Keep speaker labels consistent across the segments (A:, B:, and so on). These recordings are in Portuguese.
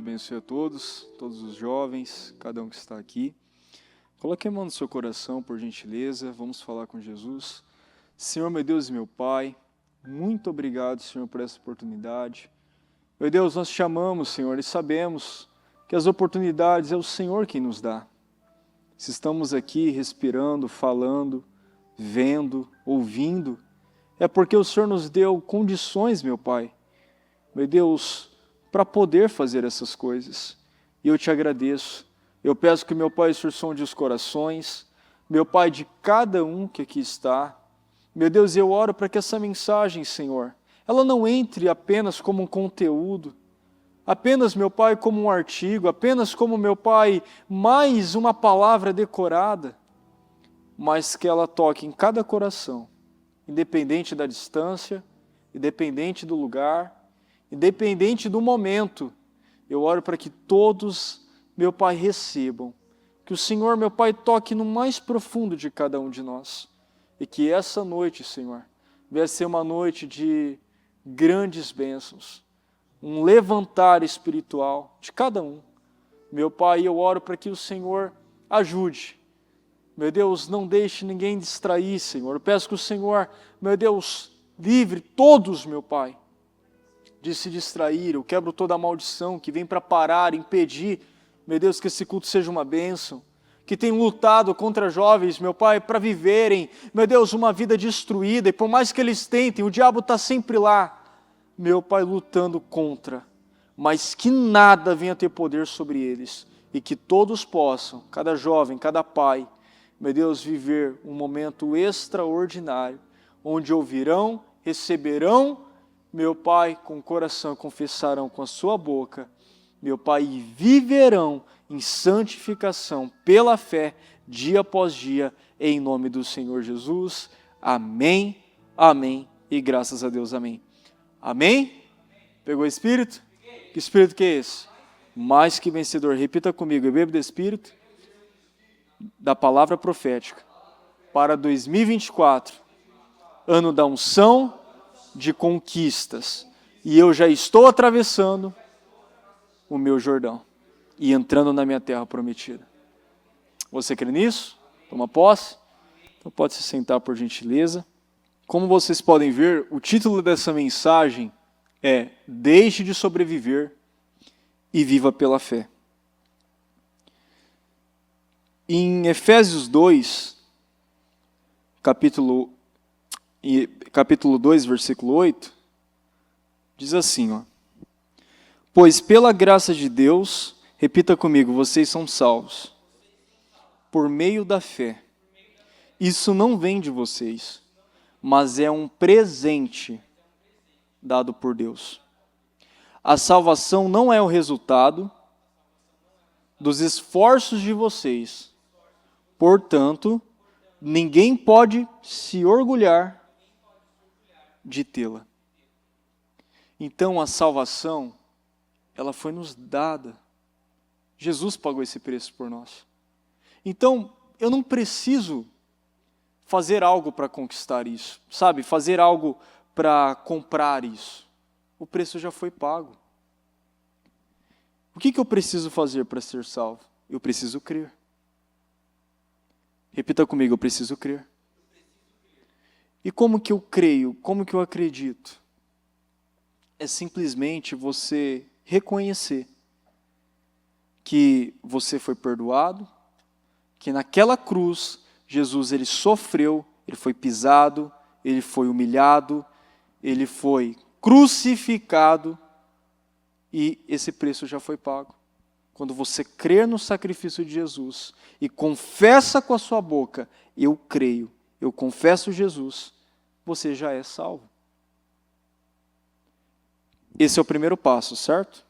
A: abençoe a todos os jovens, cada um que está aqui. Coloque a mão no seu coração, por gentileza, vamos falar com Jesus. Senhor, meu Deus e meu Pai, muito obrigado, Senhor, por essa oportunidade. Meu Deus, nós te chamamos, Senhor, e sabemos que as oportunidades é o Senhor quem nos dá. Se estamos aqui respirando, falando, vendo, ouvindo, é porque o Senhor nos deu condições, meu Pai, meu Deus, para poder fazer essas coisas. E eu te agradeço. Eu peço que meu Pai, o Senhor sonde os corações, meu Pai, de cada um que aqui está. Meu Deus, eu oro para que essa mensagem, Senhor, ela não entre apenas como um conteúdo, apenas, meu Pai, como um artigo, apenas como, meu Pai, mais uma palavra decorada, mas que ela toque em cada coração, independente da distância, independente do lugar, independente do momento. Eu oro para que todos, meu Pai, recebam. Que o Senhor, meu Pai, toque no mais profundo de cada um de nós. E que essa noite, Senhor, venha ser uma noite de grandes bênçãos. Um levantar espiritual de cada um. Meu Pai, eu oro para que o Senhor ajude. Meu Deus, não deixe ninguém distrair, Senhor. Eu peço que o Senhor, meu Deus, livre todos, meu Pai, de se distrair. Eu quebro toda a maldição que vem para parar, impedir, meu Deus, que esse culto seja uma bênção, que tem lutado contra jovens, meu Pai, para viverem, meu Deus, uma vida destruída, e por mais que eles tentem, o diabo está sempre lá, meu Pai, lutando contra, mas que nada venha ter poder sobre eles, e que todos possam, cada jovem, cada pai, meu Deus, viver um momento extraordinário, onde ouvirão, receberão, meu Pai, com o coração confessarão com a sua boca, meu Pai, e viverão em santificação pela fé, dia após dia, em nome do Senhor Jesus. Amém, amém e graças a Deus, amém. Amém? Pegou o Espírito? Que Espírito que é esse? Mais que vencedor. Repita comigo, eu bebo do Espírito, da palavra profética, para 2024, ano da unção, de conquistas, e eu já estou atravessando o meu Jordão e entrando na minha terra prometida. Você crê nisso? Toma posse? Então pode se sentar, por gentileza. Como vocês podem ver, o título dessa mensagem é Deixe de sobreviver e viva pela fé. Em Efésios 2, capítulo 2, versículo 8, diz assim, ó: Pois pela graça de Deus, repita comigo, vocês são salvos, por meio da fé. Isso não vem de vocês, mas é um presente dado por Deus. A salvação não é o resultado dos esforços de vocês. Portanto, ninguém pode se orgulhar de tê-la. Então a salvação, ela foi nos dada. Jesus pagou esse preço por nós. Então, eu não preciso fazer algo para conquistar isso, sabe? Fazer algo para comprar isso. O preço já foi pago. O que eu preciso fazer para ser salvo? Eu preciso crer. Repita comigo, eu preciso crer. E como que eu creio? Como que eu acredito? É simplesmente você reconhecer que você foi perdoado, que naquela cruz Jesus ele sofreu, ele foi pisado, ele foi humilhado, ele foi crucificado e esse preço já foi pago. Quando você crer no sacrifício de Jesus e confessa com a sua boca, eu creio, eu confesso Jesus, você já é salvo. Esse é o primeiro passo, certo?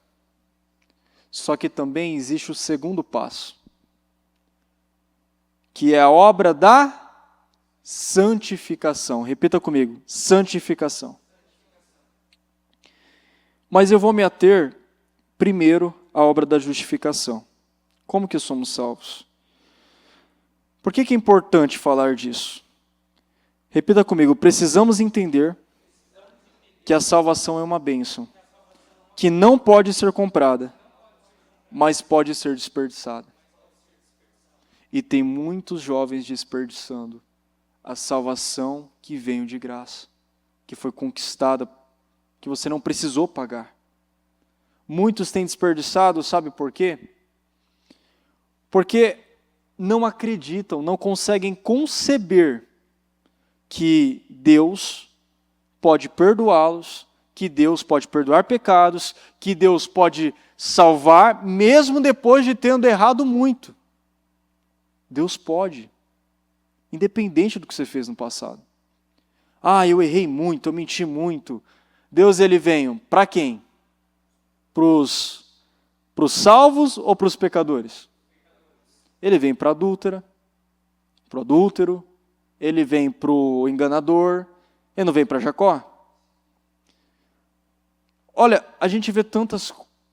A: Só que também existe o segundo passo, que é a obra da santificação. Repita comigo, santificação. Mas eu vou me ater primeiro à obra da justificação. Como que somos salvos? Por que é importante falar disso? Repita comigo, precisamos entender que a salvação é uma bênção, que não pode ser comprada, mas pode ser desperdiçada. E tem muitos jovens desperdiçando a salvação que veio de graça, que foi conquistada, que você não precisou pagar. Muitos têm desperdiçado, sabe por quê? Porque não acreditam, não conseguem conceber que Deus pode perdoá-los, que Deus pode perdoar pecados, que Deus pode salvar, mesmo depois de tendo errado muito. Deus pode, independente do que você fez no passado. Ah, eu errei muito, eu menti muito. Deus, ele vem para quem? Para os salvos ou para os pecadores? Ele vem para a adúltera, para o adúltero, ele vem para o enganador, ele não vem para Jacó? Olha, a gente vê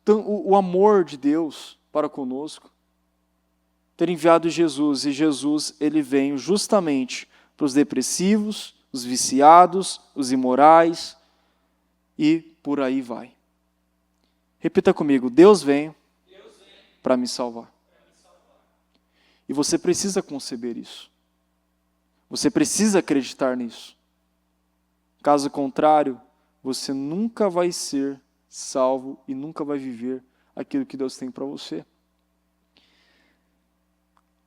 A: o amor de Deus para conosco, ter enviado Jesus, e Jesus, ele veio justamente para os depressivos, os viciados, os imorais, e por aí vai. Repita comigo, Deus veio para me salvar. E você precisa conceber isso. Você precisa acreditar nisso. Caso contrário, você nunca vai ser salvo e nunca vai viver aquilo que Deus tem para você.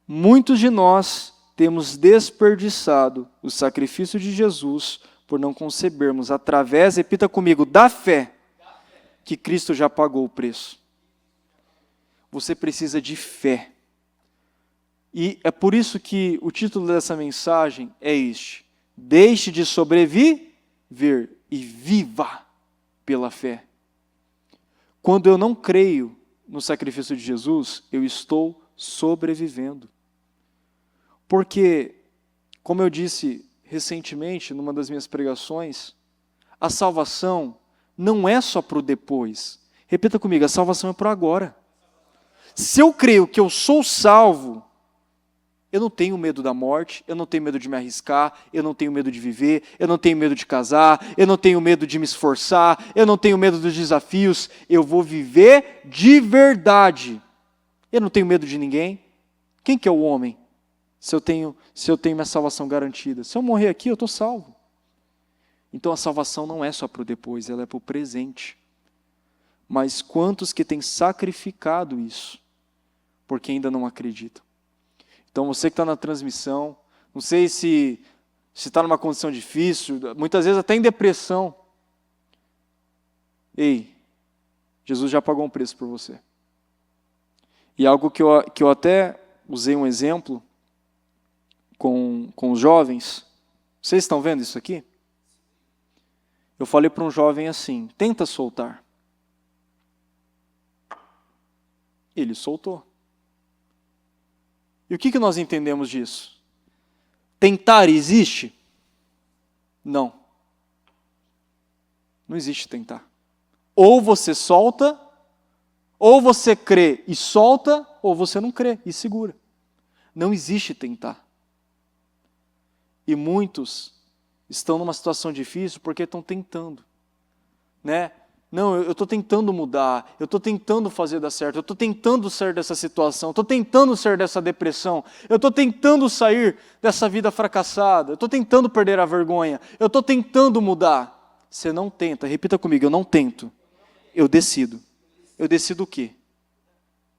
A: Muitos de nós temos desperdiçado o sacrifício de Jesus por não concebermos através, repita comigo, da fé, que Cristo já pagou o preço. Você precisa de fé. E é por isso que o título dessa mensagem é este: deixe de sobreviver e viva pela fé. Quando eu não creio no sacrifício de Jesus, eu estou sobrevivendo. Porque, como eu disse recentemente, numa das minhas pregações, a salvação não é só para o depois. Repita comigo, a salvação é para agora. Se eu creio que eu sou salvo, eu não tenho medo da morte, eu não tenho medo de me arriscar, eu não tenho medo de viver, eu não tenho medo de casar, eu não tenho medo de me esforçar, eu não tenho medo dos desafios, eu vou viver de verdade. Eu não tenho medo de ninguém. Quem que é o homem? Se eu tenho minha salvação garantida. Se eu morrer aqui, eu estou salvo. Então a salvação não é só para o depois, ela é para o presente. Mas quantos que têm sacrificado isso, porque ainda não acreditam? Então você que está na transmissão, não sei se está numa condição difícil, muitas vezes até em depressão. Ei, Jesus já pagou um preço por você. E algo que eu até usei um exemplo com os jovens. Vocês estão vendo isso aqui? Eu falei para um jovem assim, tenta soltar. Ele soltou. E o que nós entendemos disso? Tentar existe? Não. Não existe tentar. Ou você solta, ou você crê e solta, ou você não crê e segura. Não existe tentar. E muitos estão numa situação difícil porque estão tentando, né? Não, eu estou tentando mudar, eu estou tentando fazer dar certo, eu estou tentando sair dessa situação, estou tentando sair dessa depressão, eu estou tentando sair dessa vida fracassada, eu estou tentando perder a vergonha, eu estou tentando mudar. Você não tenta, repita comigo, eu não tento, eu decido. Eu decido o quê?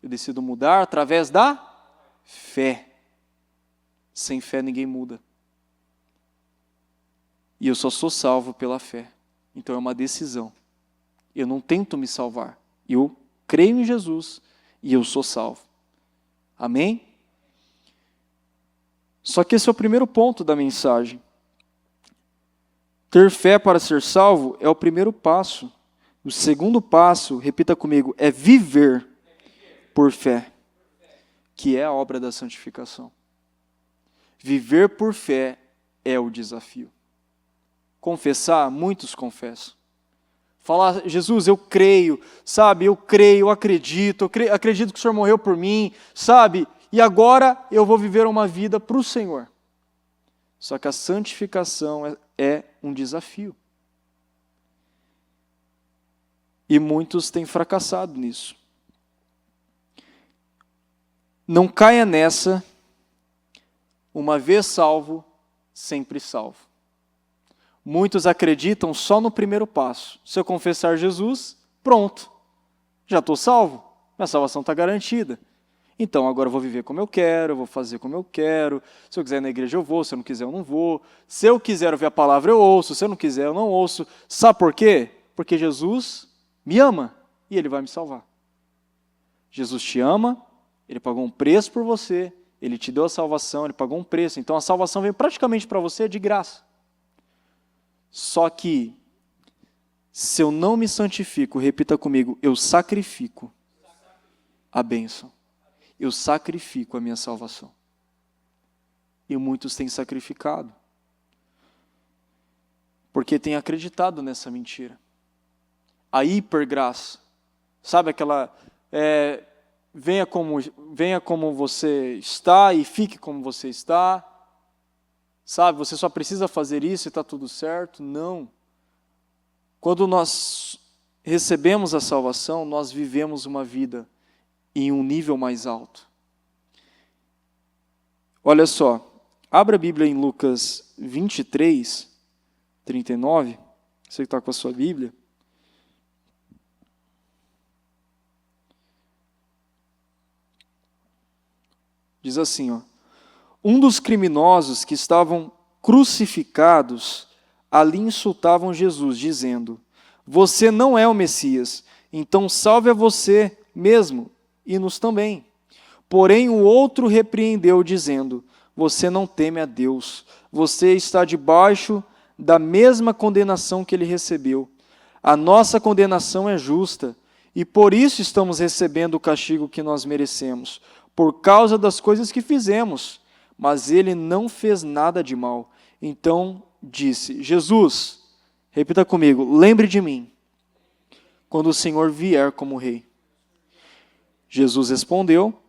A: Eu decido mudar através da fé. Sem fé ninguém muda. E eu só sou salvo pela fé. Então é uma decisão. Eu não tento me salvar. Eu creio em Jesus e eu sou salvo. Amém? Só que esse é o primeiro ponto da mensagem. Ter fé para ser salvo é o primeiro passo. O segundo passo, repita comigo, é viver por fé, que é a obra da santificação. Viver por fé é o desafio. Confessar, muitos confessam. Falar, Jesus, eu creio, sabe, eu creio, eu acredito que o Senhor morreu por mim, sabe, e agora eu vou viver uma vida para o Senhor. Só que a santificação é um desafio. E muitos têm fracassado nisso. Não caia nessa, uma vez salvo, sempre salvo. Muitos acreditam só no primeiro passo. Se eu confessar Jesus, pronto, já estou salvo, minha salvação está garantida. Então agora eu vou viver como eu quero, eu vou fazer como eu quero. Se eu quiser ir na igreja eu vou, se eu não quiser eu não vou. Se eu quiser ouvir a palavra eu ouço, se eu não quiser eu não ouço. Sabe por quê? Porque Jesus me ama e Ele vai me salvar. Jesus te ama, Ele pagou um preço por você, Ele te deu a salvação, Ele pagou um preço. Então a salvação vem praticamente para você de graça. Só que, se eu não me santifico, repita comigo, eu sacrifico a bênção. Eu sacrifico a minha salvação. E muitos têm sacrificado. Porque têm acreditado nessa mentira. A hipergraça. Sabe aquela... venha como você está e fique como você está. Sabe, você só precisa fazer isso e está tudo certo. Não. Quando nós recebemos a salvação, nós vivemos uma vida em um nível mais alto. Olha só, abra a Bíblia em Lucas 23, 39. Você que está com a sua Bíblia. Diz assim, ó. Um dos criminosos que estavam crucificados ali insultavam Jesus, dizendo: você não é o Messias, então salve a você mesmo e nos também. Porém o outro repreendeu, dizendo: você não teme a Deus, você está debaixo da mesma condenação que ele recebeu. A nossa condenação é justa, e por isso estamos recebendo o castigo que nós merecemos, por causa das coisas que fizemos. Mas ele não fez nada de mal. Então disse: Jesus, repita comigo, lembre de mim, quando o Senhor vier como rei. Jesus respondeu: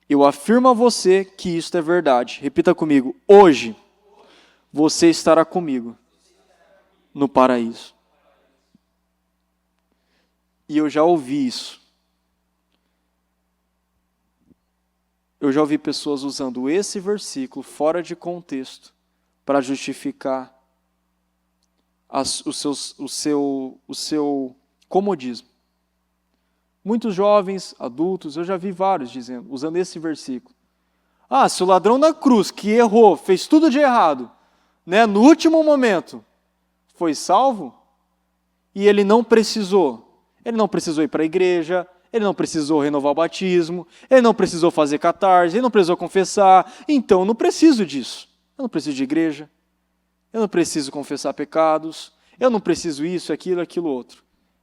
A: eu afirmo a você que isto é verdade. Repita comigo, hoje você estará comigo no paraíso. E eu já ouvi isso. Eu já ouvi pessoas usando esse versículo fora de contexto para justificar o seu comodismo. Muitos jovens, adultos, eu já vi vários dizendo, usando esse versículo. Ah, se o ladrão da cruz que errou, fez tudo de errado, né, no último momento, foi salvo, e ele não precisou ir para a igreja, ele não precisou renovar o batismo, ele não precisou fazer catarse, ele não precisou confessar, então eu não preciso disso. Eu não preciso de igreja, eu não preciso confessar pecados, eu não preciso isso, aquilo, outro.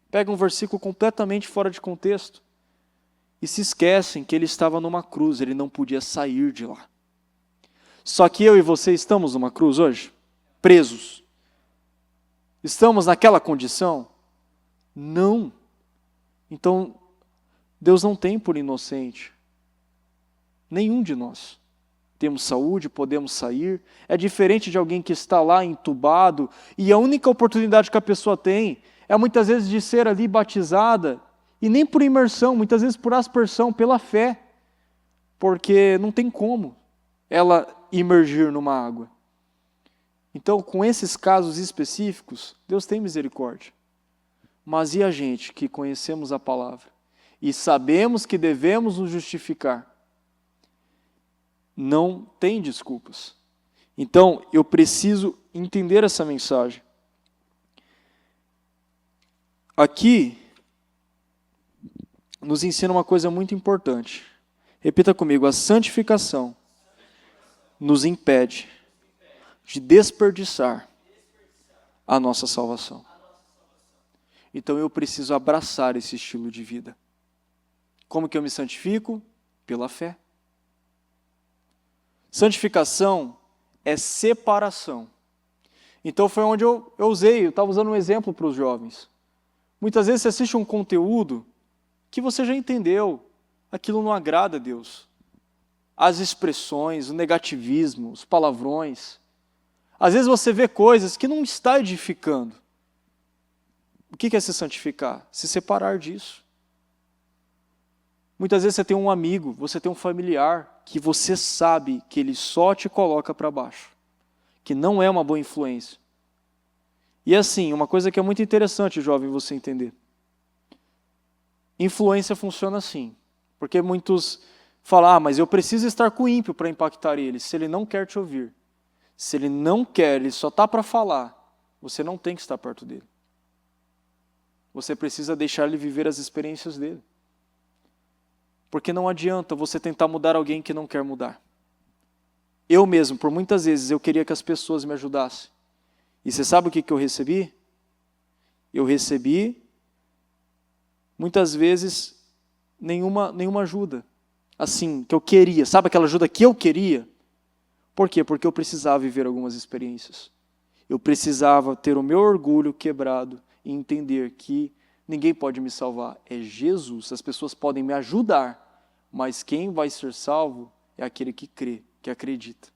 A: Pega um versículo completamente fora de contexto e se esquecem que ele estava numa cruz, ele não podia sair de lá. Só que eu e você estamos numa cruz hoje, presos. Estamos naquela condição? Não. Então, Deus não tem por inocente nenhum de nós. Temos saúde, podemos sair. É diferente de alguém que está lá entubado e a única oportunidade que a pessoa tem é muitas vezes de ser ali batizada e nem por imersão, muitas vezes por aspersão, pela fé, porque não tem como ela imergir numa água. Então, com esses casos específicos, Deus tem misericórdia. Mas e a gente que conhecemos a palavra e sabemos que devemos nos justificar? Não tem desculpas. Então, eu preciso entender essa mensagem. Aqui, nos ensina uma coisa muito importante. Repita comigo, a santificação nos impede de desperdiçar a nossa salvação. Então eu preciso abraçar esse estilo de vida. Como que eu me santifico? Pela fé. Santificação é separação. Então foi onde eu usei, eu estava usando um exemplo para os jovens. Muitas vezes você assiste um conteúdo que você já entendeu, aquilo não agrada a Deus. As expressões, o negativismo, os palavrões. Às vezes você vê coisas que não está edificando. O que é se santificar? Se separar disso. Muitas vezes você tem um amigo, você tem um familiar que você sabe que ele só te coloca para baixo, que não é uma boa influência. E assim, uma coisa que é muito interessante, jovem, você entender. Influência funciona assim, porque muitos falam, mas eu preciso estar com o ímpio para impactar ele, se ele não quer te ouvir. Se ele não quer, ele só está para falar, você não tem que estar perto dele. Você precisa deixar ele viver as experiências dele. Porque não adianta você tentar mudar alguém que não quer mudar. Eu mesmo, por muitas vezes, eu queria que as pessoas me ajudassem. E você sabe o que eu recebi? Eu recebi, muitas vezes, nenhuma ajuda. Assim, que eu queria. Sabe aquela ajuda que eu queria? Por quê? Porque eu precisava viver algumas experiências. Eu precisava ter o meu orgulho quebrado e entender que ninguém pode me salvar. É Jesus. As pessoas podem me ajudar, mas quem vai ser salvo é aquele que crê, que acredita.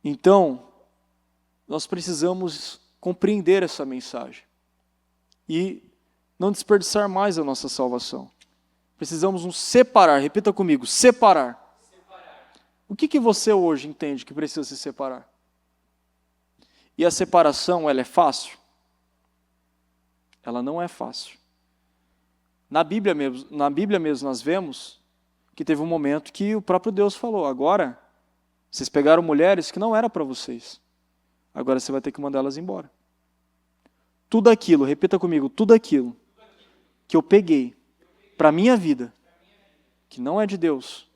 A: Então, nós precisamos compreender essa mensagem e não desperdiçar mais a nossa salvação. Precisamos nos separar. Repita comigo, separar. O que você hoje entende que precisa se separar? E a separação, ela é fácil? Ela não é fácil. Na Bíblia mesmo nós vemos que teve um momento que o próprio Deus falou, agora vocês pegaram mulheres que não era para vocês. Agora você vai ter que mandá-las embora. Tudo aquilo, repita comigo, tudo aquilo que eu peguei para a minha vida, que não é de Deus,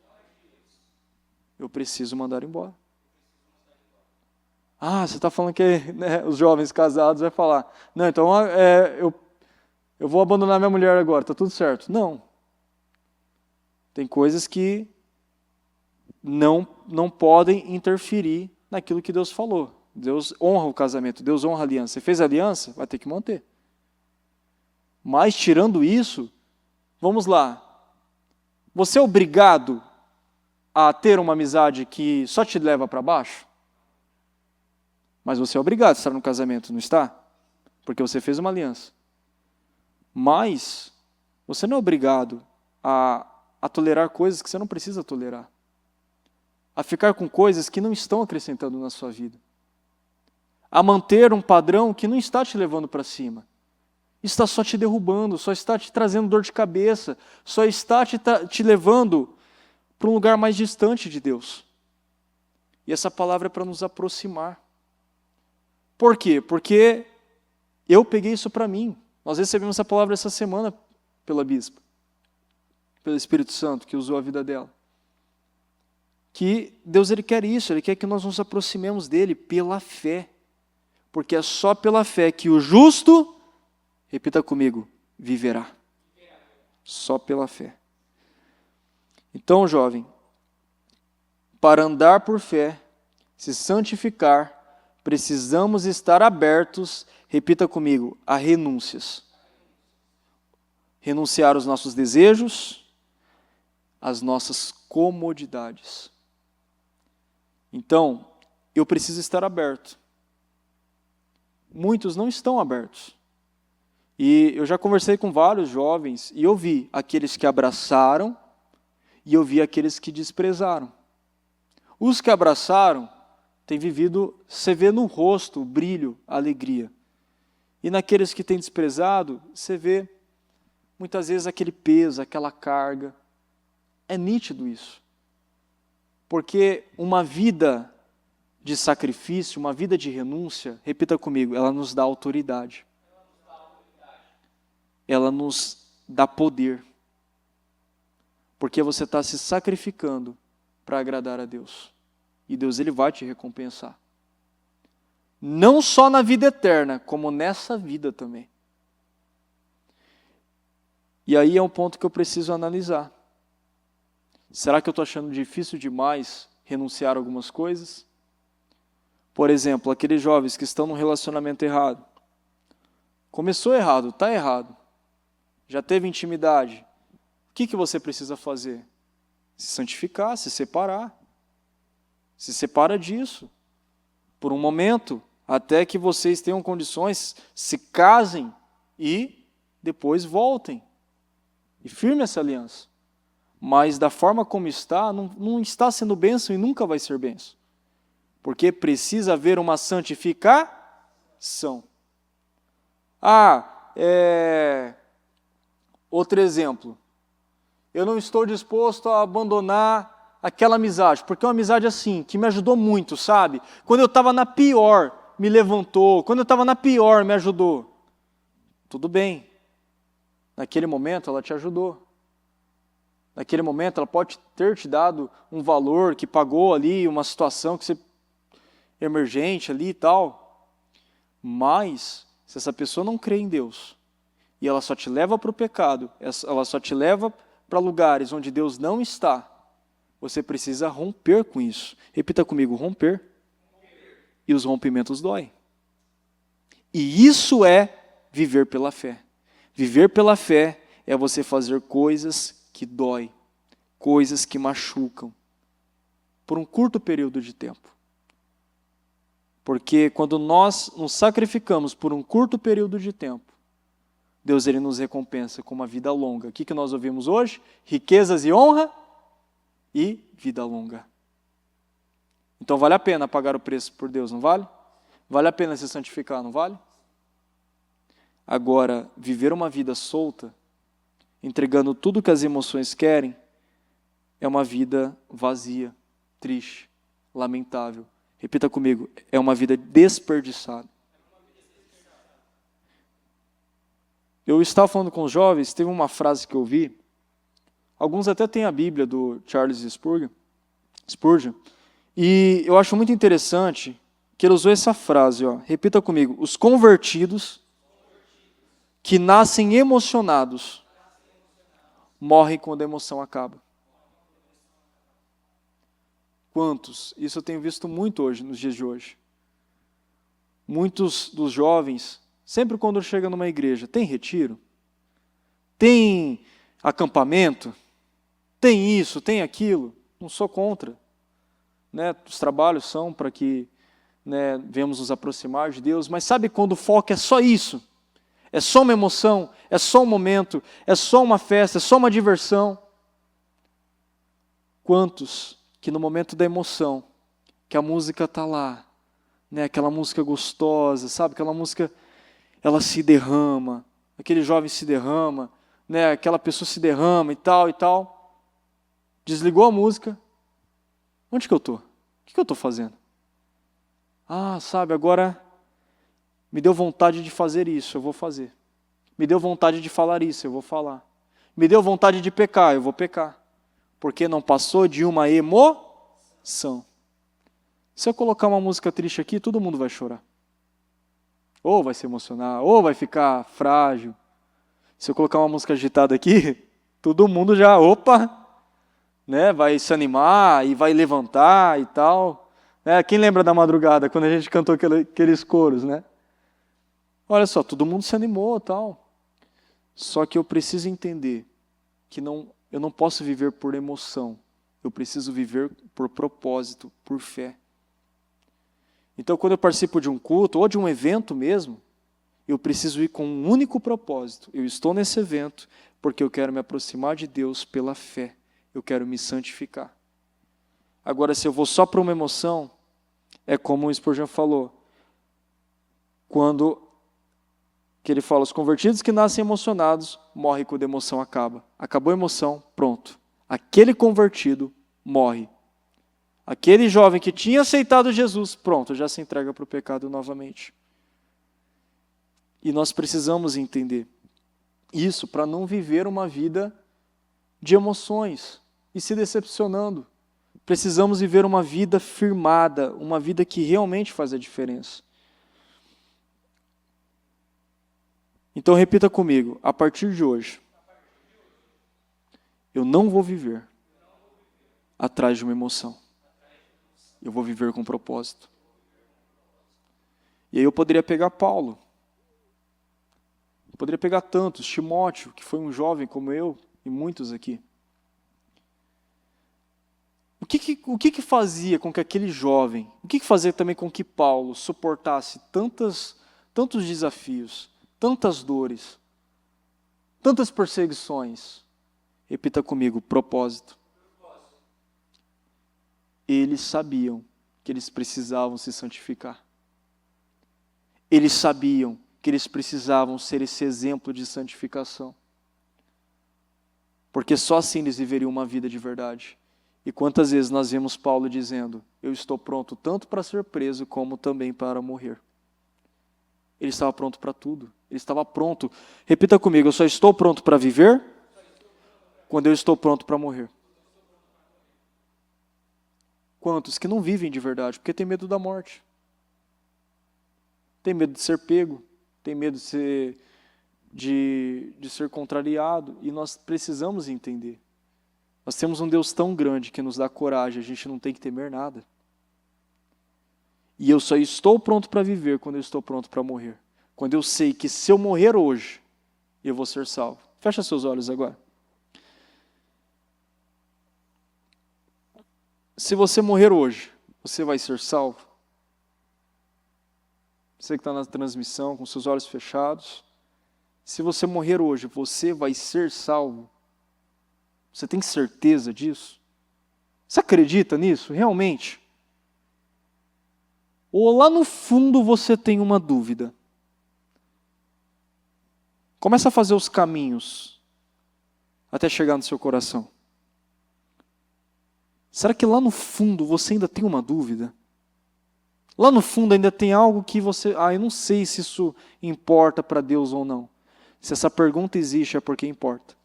A: eu preciso mandar embora. Você está falando que os jovens casados vão falar, não, então eu vou abandonar minha mulher agora, está tudo certo. Não. Tem coisas que não podem interferir naquilo que Deus falou. Deus honra o casamento, Deus honra a aliança. Você fez a aliança? Vai ter que manter. Mas, tirando isso, vamos lá. Você é obrigado a ter uma amizade que só te leva para baixo? Mas você é obrigado a estar no casamento, não está? Porque você fez uma aliança. Mas você não é obrigado a tolerar coisas que você não precisa tolerar. A ficar com coisas que não estão acrescentando na sua vida. A manter um padrão que não está te levando para cima. Está só te derrubando, só está te trazendo dor de cabeça, só está te levando para um lugar mais distante de Deus. E essa palavra é para nos aproximar. Por quê? Porque eu peguei isso para mim. Nós recebemos essa palavra essa semana pela bispa, pelo Espírito Santo, que usou a vida dela. Que Deus ele quer isso, Ele quer que nós nos aproximemos dEle pela fé. Porque é só pela fé que o justo, repita comigo, viverá. Só pela fé. Então, jovem, para andar por fé, se santificar, precisamos estar abertos, repita comigo, a renúncias. Renunciar aos nossos desejos, às nossas comodidades. Então, eu preciso estar aberto. Muitos não estão abertos. E eu já conversei com vários jovens e eu vi aqueles que abraçaram e eu vi aqueles que desprezaram. Os que abraçaram têm vivido, você vê no rosto o brilho, a alegria. E naqueles que têm desprezado, você vê muitas vezes aquele peso, aquela carga. É nítido isso. Porque uma vida de sacrifício, uma vida de renúncia, repita comigo, ela nos dá autoridade. Ela nos dá poder. Porque você está se sacrificando para agradar a Deus. E Deus ele vai te recompensar. Não só na vida eterna, como nessa vida também. E aí é um ponto que eu preciso analisar. Será que eu estou achando difícil demais renunciar a algumas coisas? Por exemplo, aqueles jovens que estão num relacionamento errado. Começou errado, está errado. Já teve intimidade. O que você precisa fazer? Se santificar, se separar. Se separa disso. Por um momento, até que vocês tenham condições, se casem e depois voltem. E e firme essa aliança. Mas da forma como está, não está sendo bênção e nunca vai ser bênção. Porque precisa haver uma santificação. Outro exemplo. Eu não estou disposto a abandonar aquela amizade, porque é uma amizade assim, que me ajudou muito, sabe? Quando eu estava na pior, me levantou. Quando eu estava na pior, me ajudou. Tudo bem. Naquele momento, ela te ajudou. Naquele momento, ela pode ter te dado um valor que pagou ali, uma situação que você emergente ali e tal. Mas, se essa pessoa não crê em Deus, e ela só te leva para o pecado, ela só te leva para lugares onde Deus não está, você precisa romper com isso. Repita comigo, romper. E os rompimentos doem. E isso é viver pela fé. Viver pela fé é você fazer coisas que doem, coisas que machucam, por um curto período de tempo. Porque quando nós nos sacrificamos por um curto período de tempo, Deus ele nos recompensa com uma vida longa. O que nós ouvimos hoje? Riquezas e honra e vida longa. Então vale a pena pagar o preço por Deus, não vale? Vale a pena se santificar, não vale? Agora, viver uma vida solta, entregando tudo que as emoções querem, é uma vida vazia, triste, lamentável. Repita comigo, é uma vida desperdiçada. Eu estava falando com os jovens, teve uma frase que eu vi, alguns até têm a Bíblia do Charles Spurgeon, e eu acho muito interessante que ele usou essa frase, repita comigo, os convertidos que nascem emocionados morrem quando a emoção acaba. Quantos? Isso eu tenho visto muito hoje, nos dias de hoje. Muitos dos jovens, sempre quando chega numa igreja, tem retiro? Tem acampamento? Tem isso, tem aquilo? Não sou contra. Né? Os trabalhos são para que venhamos nos aproximar de Deus, mas sabe quando o foco é só isso? É só uma emoção, é só um momento, é só uma festa, é só uma diversão. Quantos que no momento da emoção, que a música está lá, aquela música gostosa, sabe? Aquela música, ela se derrama, aquele jovem se derrama, aquela pessoa se derrama e tal. Desligou a música. Onde que eu estou? O que eu estou fazendo? Sabe, agora me deu vontade de fazer isso, eu vou fazer. Me deu vontade de falar isso, eu vou falar. Me deu vontade de pecar, eu vou pecar. Porque não passou de uma emoção. Se eu colocar uma música triste aqui, todo mundo vai chorar. Ou vai se emocionar, ou vai ficar frágil. Se eu colocar uma música agitada aqui, todo mundo já, vai se animar e vai levantar e tal. Quem lembra da madrugada, quando a gente cantou aqueles coros, Olha só, todo mundo se animou e tal. Só que eu preciso entender que eu não posso viver por emoção. Eu preciso viver por propósito, por fé. Então, quando eu participo de um culto ou de um evento mesmo, eu preciso ir com um único propósito. Eu estou nesse evento porque eu quero me aproximar de Deus pela fé. Eu quero me santificar. Agora, se eu vou só para uma emoção, é como o Spurgeon falou, quando que ele fala, os convertidos que nascem emocionados morrem quando a emoção acaba. Acabou a emoção, pronto. Aquele convertido morre. Aquele jovem que tinha aceitado Jesus, pronto, já se entrega para o pecado novamente. E nós precisamos entender isso para não viver uma vida de emoções e se decepcionando. Precisamos viver uma vida firmada, uma vida que realmente faz a diferença. Então repita comigo, a partir de hoje, eu não vou viver atrás de uma emoção. Eu vou viver com propósito. E aí eu poderia pegar Paulo. Eu poderia pegar tantos, Timóteo, que foi um jovem como eu e muitos aqui. O que fazia com que aquele jovem, o que fazia também com que Paulo suportasse tantos desafios, tantas dores, tantas perseguições, Repita comigo, propósito. Eles sabiam que eles precisavam se santificar. Eles sabiam que eles precisavam ser esse exemplo de santificação. Porque só assim eles viveriam uma vida de verdade. E quantas vezes nós vemos Paulo dizendo, eu estou pronto tanto para ser preso como também para morrer. Ele estava pronto para tudo. Ele estava pronto. Repita comigo, eu só estou pronto para viver quando eu estou pronto para morrer. Quantos que não vivem de verdade porque tem medo da morte? Tem medo de ser pego, tem medo de ser contrariado, e nós precisamos entender. Nós temos um Deus tão grande que nos dá coragem, a gente não tem que temer nada. E eu só estou pronto para viver quando eu estou pronto para morrer. Quando eu sei que se eu morrer hoje, eu vou ser salvo. Fecha seus olhos agora. Se você morrer hoje, você vai ser salvo? Você que está na transmissão, com seus olhos fechados. Se você morrer hoje, você vai ser salvo? Você tem certeza disso? Você acredita nisso, realmente? Ou lá no fundo você tem uma dúvida? Começa a fazer os caminhos até chegar no seu coração. Será que lá no fundo você ainda tem uma dúvida? Lá no fundo ainda tem algo que você... eu não sei se isso importa para Deus ou não. Se essa pergunta existe é porque importa.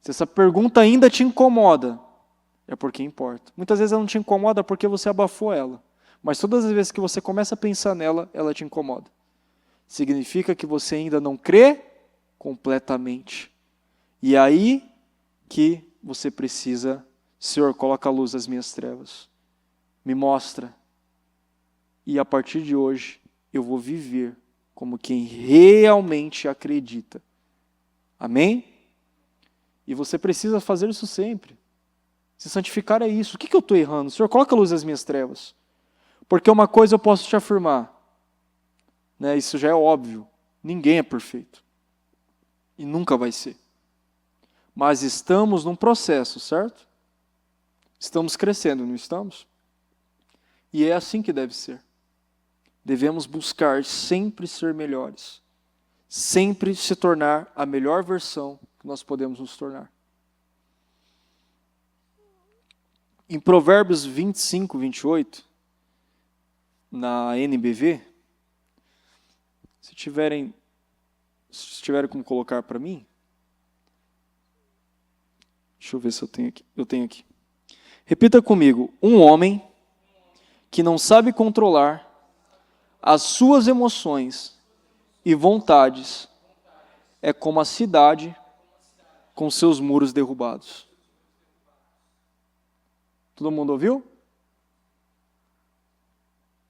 A: Se essa pergunta ainda te incomoda, é porque importa. Muitas vezes ela não te incomoda porque você abafou ela. Mas todas as vezes que você começa a pensar nela, ela te incomoda. Significa que você ainda não crê completamente. E é aí que você precisa... Senhor, coloca a luz das minhas trevas. Me mostra. E a partir de hoje, eu vou viver como quem realmente acredita. Amém? E você precisa fazer isso sempre. Se santificar é isso. O que eu estou errando? Senhor, coloca a luz das minhas trevas. Porque uma coisa eu posso te afirmar. Né, isso já é óbvio. Ninguém é perfeito. E nunca vai ser. Mas estamos num processo, certo? Estamos crescendo, não estamos? E é assim que deve ser. Devemos buscar sempre ser melhores. Sempre se tornar a melhor versão que nós podemos nos tornar. Em Provérbios 25, 28, na NBV, se tiverem como colocar para mim, deixa eu ver se eu tenho aqui. Eu tenho aqui. Repita comigo, um homem que não sabe controlar as suas emoções e vontades é como a cidade com seus muros derrubados. Todo mundo ouviu?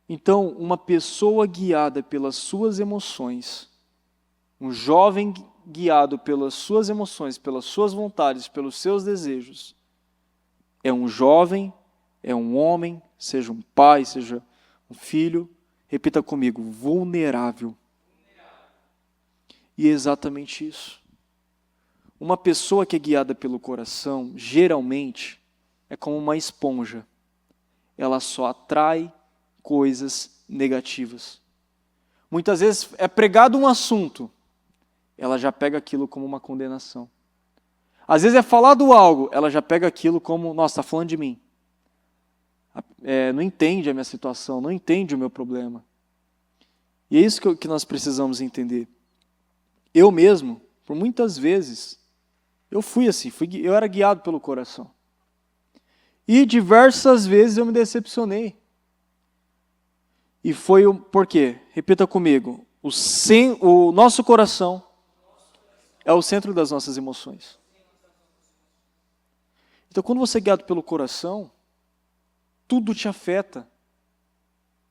A: Então, uma pessoa guiada pelas suas emoções, um jovem guiado pelas suas emoções, pelas suas vontades, pelos seus desejos, é um jovem, é um homem, seja um pai, seja um filho, repita comigo, vulnerável. E é exatamente isso. Uma pessoa que é guiada pelo coração, geralmente, é como uma esponja. Ela só atrai coisas negativas. Muitas vezes é pregado um assunto, ela já pega aquilo como uma condenação. Às vezes é falado algo, ela já pega aquilo como, nossa, está falando de mim. Não entende a minha situação, não entende o meu problema. E é isso que nós precisamos entender. Eu mesmo, por muitas vezes, eu fui assim, eu era guiado pelo coração. E diversas vezes eu me decepcionei. E foi por quê? Repita comigo. O nosso coração é o centro das nossas emoções. Então, quando você é guiado pelo coração, tudo te afeta.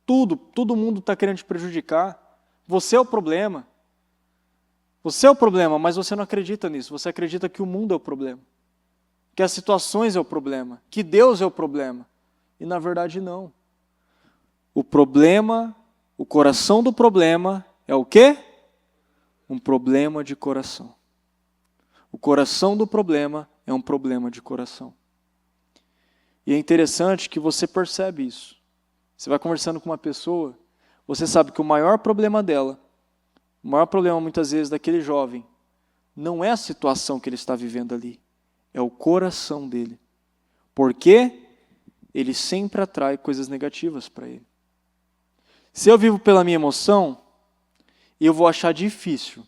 A: Todo mundo está querendo te prejudicar. Você é o problema. Você é o problema, mas você não acredita nisso. Você acredita que o mundo é o problema. Que as situações é o problema. Que Deus é o problema. E na verdade não. O problema, o coração do problema é o quê? Um problema de coração. O coração do problema é um problema de coração. E é interessante que você percebe isso. Você vai conversando com uma pessoa, você sabe que o maior problema dela, o maior problema muitas vezes daquele jovem, não é a situação que ele está vivendo ali, é o coração dele. Porque ele sempre atrai coisas negativas para ele. Se eu vivo pela minha emoção, eu vou achar difícil.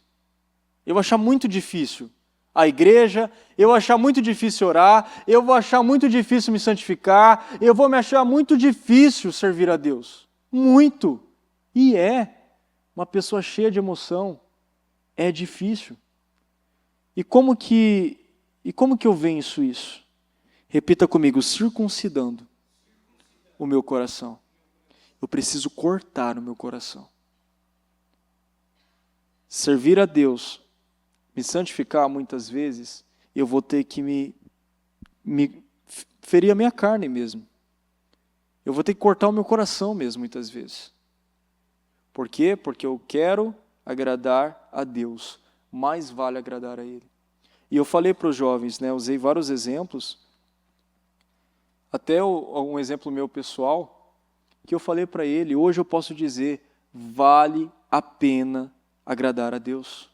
A: Eu vou achar muito difícil a igreja, eu vou achar muito difícil orar, eu vou achar muito difícil me santificar, eu vou me achar muito difícil servir a Deus. Muito. E uma pessoa cheia de emoção é difícil. E como que eu venço isso? Repita comigo, circuncidando o meu coração. Eu preciso cortar o meu coração. Servir a Deus, me santificar muitas vezes, eu vou ter que me ferir a minha carne mesmo. Eu vou ter que cortar o meu coração mesmo, muitas vezes. Por quê? Porque eu quero agradar a Deus. Mais vale agradar a Ele. E eu falei para os jovens, usei vários exemplos, até um exemplo meu pessoal, que eu falei para ele, hoje eu posso dizer, vale a pena agradar a Deus.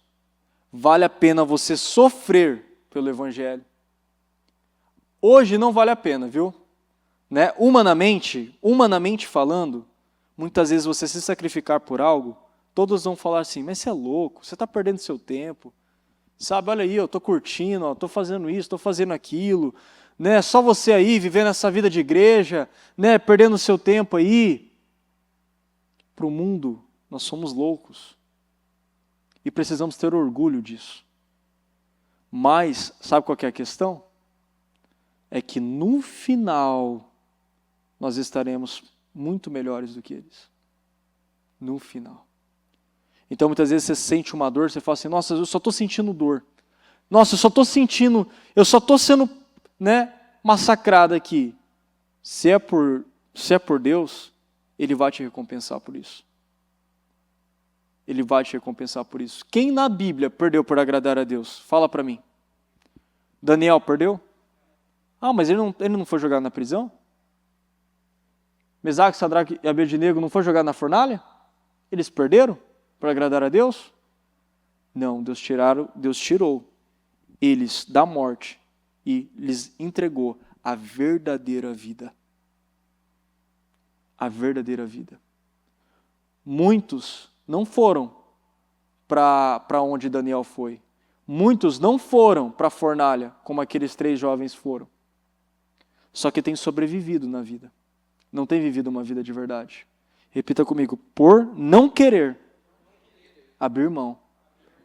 A: Vale a pena você sofrer pelo Evangelho. Hoje não vale a pena, viu? Humanamente falando, muitas vezes você se sacrificar por algo, todos vão falar assim, mas você é louco, você está perdendo seu tempo. Sabe, olha aí, eu estou curtindo, estou fazendo isso, estou fazendo aquilo. Só você aí, vivendo essa vida de igreja, perdendo seu tempo aí. Para o mundo, nós somos loucos. E precisamos ter orgulho disso. Mas, sabe qual que é a questão? É que no final, nós estaremos muito melhores do que eles. No final. Então, muitas vezes você sente uma dor, você fala assim, nossa, eu só estou sentindo dor. Nossa, eu só estou sendo massacrado aqui. Se é por Deus, Ele vai te recompensar por isso. Ele vai te recompensar por isso. Quem na Bíblia perdeu por agradar a Deus? Fala para mim. Daniel perdeu? Ah, mas ele não foi jogado na prisão? Mesaque, Sadraque e Abednego não foi jogado na fornalha? Eles perderam por agradar a Deus? Não, Deus tirou eles da morte e lhes entregou a verdadeira vida. A verdadeira vida. Muitos não foram para onde Daniel foi. Muitos não foram para a fornalha, como aqueles 3 jovens foram. Só que têm sobrevivido na vida. Não têm vivido uma vida de verdade. Repita comigo, por não querer abrir mão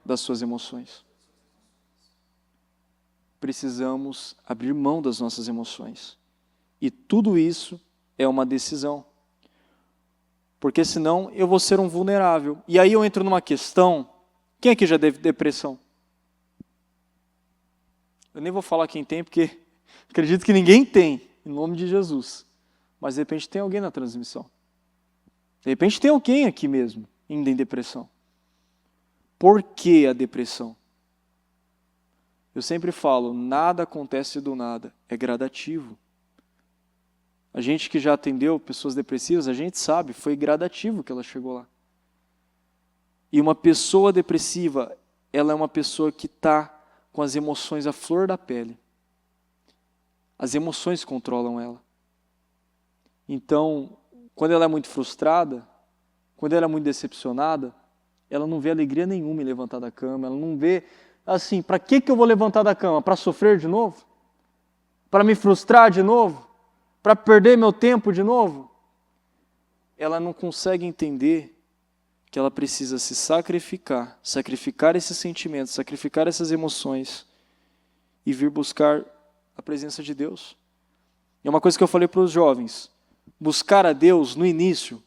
A: das suas emoções. Precisamos abrir mão das nossas emoções. E tudo isso é uma decisão. Porque senão eu vou ser um vulnerável. E aí eu entro numa questão, quem aqui já teve depressão? Eu nem vou falar quem tem, porque acredito que ninguém tem, em nome de Jesus. Mas de repente tem alguém na transmissão. De repente tem alguém aqui mesmo, ainda em depressão. Por que a depressão? Eu sempre falo, nada acontece do nada, é gradativo. A gente que já atendeu pessoas depressivas, a gente sabe, foi gradativo que ela chegou lá. E uma pessoa depressiva, ela é uma pessoa que está com as emoções à flor da pele. As emoções controlam ela. Então, quando ela é muito frustrada, quando ela é muito decepcionada, ela não vê alegria nenhuma em levantar da cama, ela não vê, assim, para que eu vou levantar da cama? Para sofrer de novo? Para me frustrar de novo? Para perder meu tempo de novo? Ela não consegue entender que ela precisa se sacrificar esses sentimentos, sacrificar essas emoções e vir buscar a presença de Deus. É uma coisa que eu falei para os jovens, buscar a Deus no início,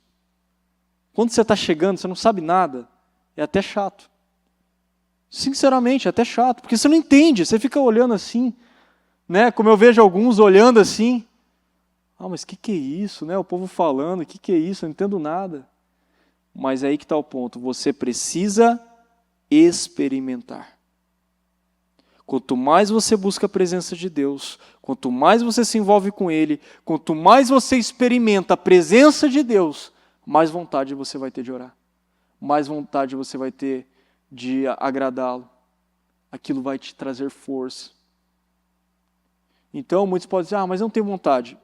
A: quando você está chegando, você não sabe nada, é até chato. Sinceramente, é até chato, porque você não entende, você fica olhando assim, como eu vejo alguns olhando assim, mas que é isso, O povo falando, que é isso, eu não entendo nada. Mas é aí que está o ponto, você precisa experimentar. Quanto mais você busca a presença de Deus, quanto mais você se envolve com Ele, quanto mais você experimenta a presença de Deus, mais vontade você vai ter de orar. Mais vontade você vai ter de agradá-lo. Aquilo vai te trazer força. Então, muitos podem dizer, mas eu não tenho vontade.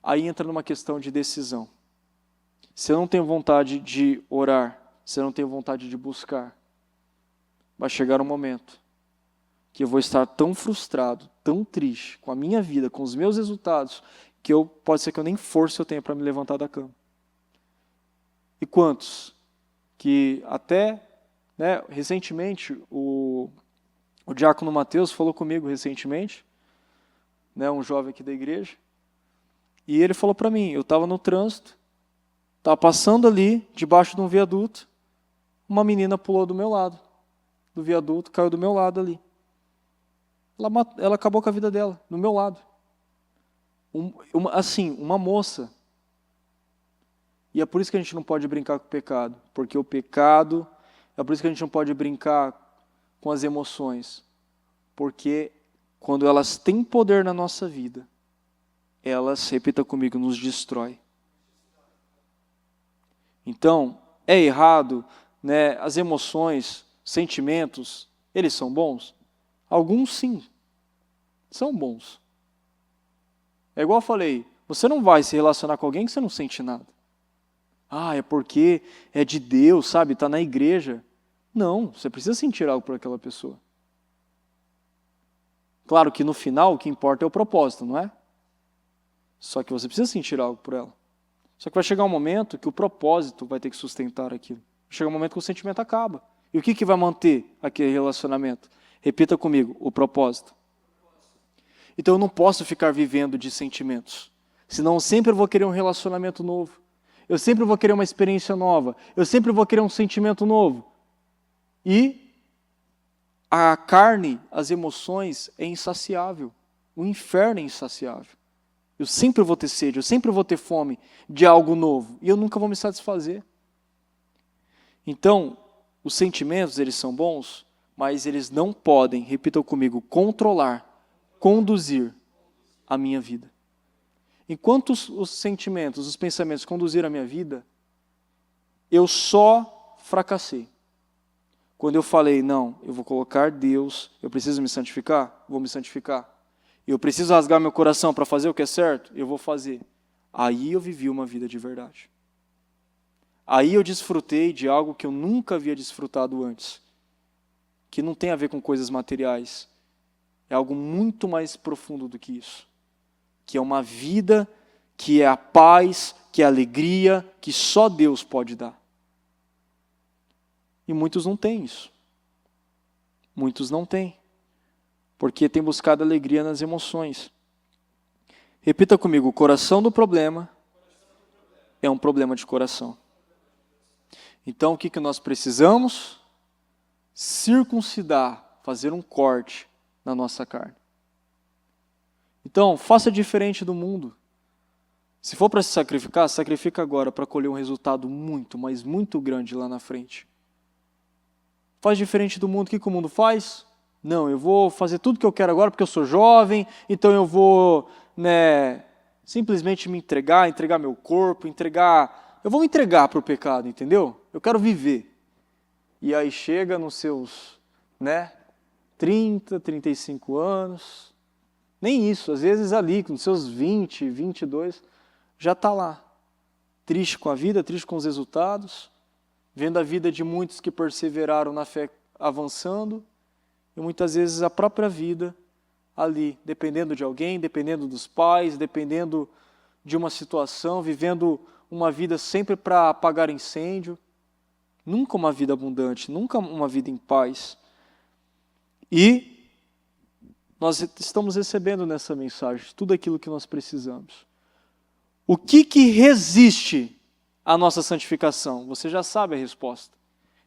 A: Aí entra numa questão de decisão. Se eu não tenho vontade de orar, se eu não tenho vontade de buscar, vai chegar um momento que eu vou estar tão frustrado, tão triste com a minha vida, com os meus resultados, que pode ser que eu nem força eu tenha para me levantar da cama. E quantos que até, recentemente, o diácono Mateus falou comigo recentemente, um jovem aqui da igreja, e ele falou para mim, eu estava no trânsito, estava passando ali, debaixo de um viaduto, uma menina pulou do meu lado, do viaduto, caiu do meu lado ali. Ela acabou com a vida dela, do meu lado. Uma moça. E é por isso que a gente não pode brincar com o pecado, porque o pecado, é por isso que a gente não pode brincar com as emoções, porque quando elas têm poder na nossa vida, elas, repita comigo, nos destrói. Então, é errado, as emoções, sentimentos, eles são bons? Alguns sim, são bons. É igual eu falei, você não vai se relacionar com alguém que você não sente nada. É porque é de Deus, sabe, está na igreja. Não, você precisa sentir algo por aquela pessoa. Claro que no final o que importa é o propósito, não é? Só que você precisa sentir algo por ela. Só que vai chegar um momento que o propósito vai ter que sustentar aquilo. Vai chegar um momento que o sentimento acaba. E o que vai manter aquele relacionamento? Repita comigo, o propósito. Então eu não posso ficar vivendo de sentimentos. Senão eu sempre vou querer um relacionamento novo. Eu sempre vou querer uma experiência nova. Eu sempre vou querer um sentimento novo. E a carne, as emoções, é insaciável. O inferno é insaciável. Eu sempre vou ter sede, eu sempre vou ter fome de algo novo. E eu nunca vou me satisfazer. Então, os sentimentos, eles são bons, mas eles não podem, repitam comigo, controlar, conduzir a minha vida. Enquanto os sentimentos, os pensamentos conduzirem a minha vida, eu só fracassei. Quando eu falei, não, eu vou colocar Deus, eu preciso me santificar, vou me santificar. Eu preciso rasgar meu coração para fazer o que é certo, eu vou fazer. Aí eu vivi uma vida de verdade. Aí eu desfrutei de algo que eu nunca havia desfrutado antes, que não tem a ver com coisas materiais. É algo muito mais profundo do que isso. Que é uma vida que é a paz, que é a alegria, que só Deus pode dar. E muitos não têm isso. Muitos não têm. Porque têm buscado alegria nas emoções. Repita comigo, o coração do problema é um problema de coração. Então o que nós precisamos? Circuncidar, fazer um corte na nossa carne. Então, faça diferente do mundo. Se for para se sacrificar, sacrifica agora para colher um resultado muito, mas muito grande lá na frente. Faz diferente do mundo. O que o mundo faz? Não, eu vou fazer tudo que eu quero agora porque eu sou jovem, então eu vou simplesmente me entregar meu corpo, eu vou me entregar para o pecado, entendeu? Eu quero viver. E aí chega nos seus 30, 35 anos, nem isso, às vezes ali, com seus 20, 22, já está lá, triste com a vida, triste com os resultados, vendo a vida de muitos que perseveraram na fé avançando, e muitas vezes a própria vida ali, dependendo de alguém, dependendo dos pais, dependendo de uma situação, vivendo uma vida sempre para apagar incêndio, nunca uma vida abundante, nunca uma vida em paz. E nós estamos recebendo nessa mensagem tudo aquilo que nós precisamos. O que resiste à nossa santificação? Você já sabe a resposta.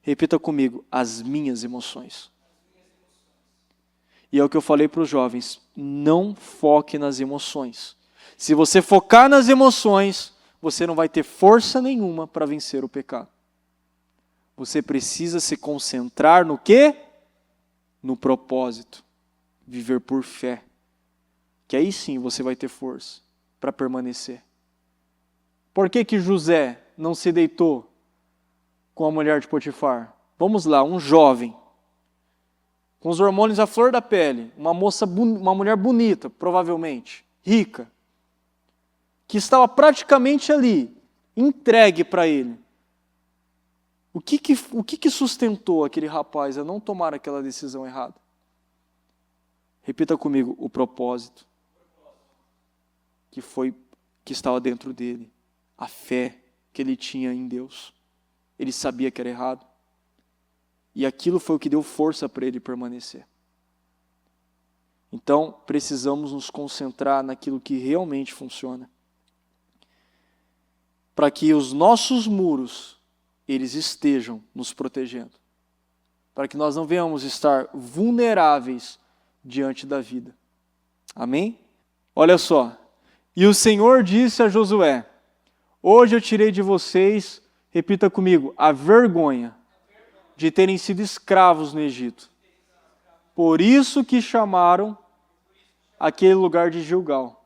A: Repita comigo, as minhas emoções. E é o que eu falei para os jovens, não foque nas emoções. Se você focar nas emoções, você não vai ter força nenhuma para vencer o pecado. Você precisa se concentrar no quê? no propósito, viver por fé, que aí sim você vai ter força para permanecer. Por que que José não se deitou com a mulher de Potifar? Vamos lá, um jovem, com os hormônios à flor da pele, uma mulher bonita, provavelmente, rica, que estava praticamente ali, entregue para ele. O que sustentou aquele rapaz a não tomar aquela decisão errada? Repita comigo, o propósito que estava dentro dele, a fé que ele tinha em Deus. Ele sabia que era errado. E aquilo foi o que deu força para ele permanecer. Então, precisamos nos concentrar naquilo que realmente funciona. Para que os nossos muros, eles estejam nos protegendo. Para que nós não venhamos estar vulneráveis diante da vida. Amém? Olha só. E o Senhor disse a Josué: hoje eu tirei de vocês, repita comigo, a vergonha de terem sido escravos no Egito. Por isso que chamaram aquele lugar de Gilgal.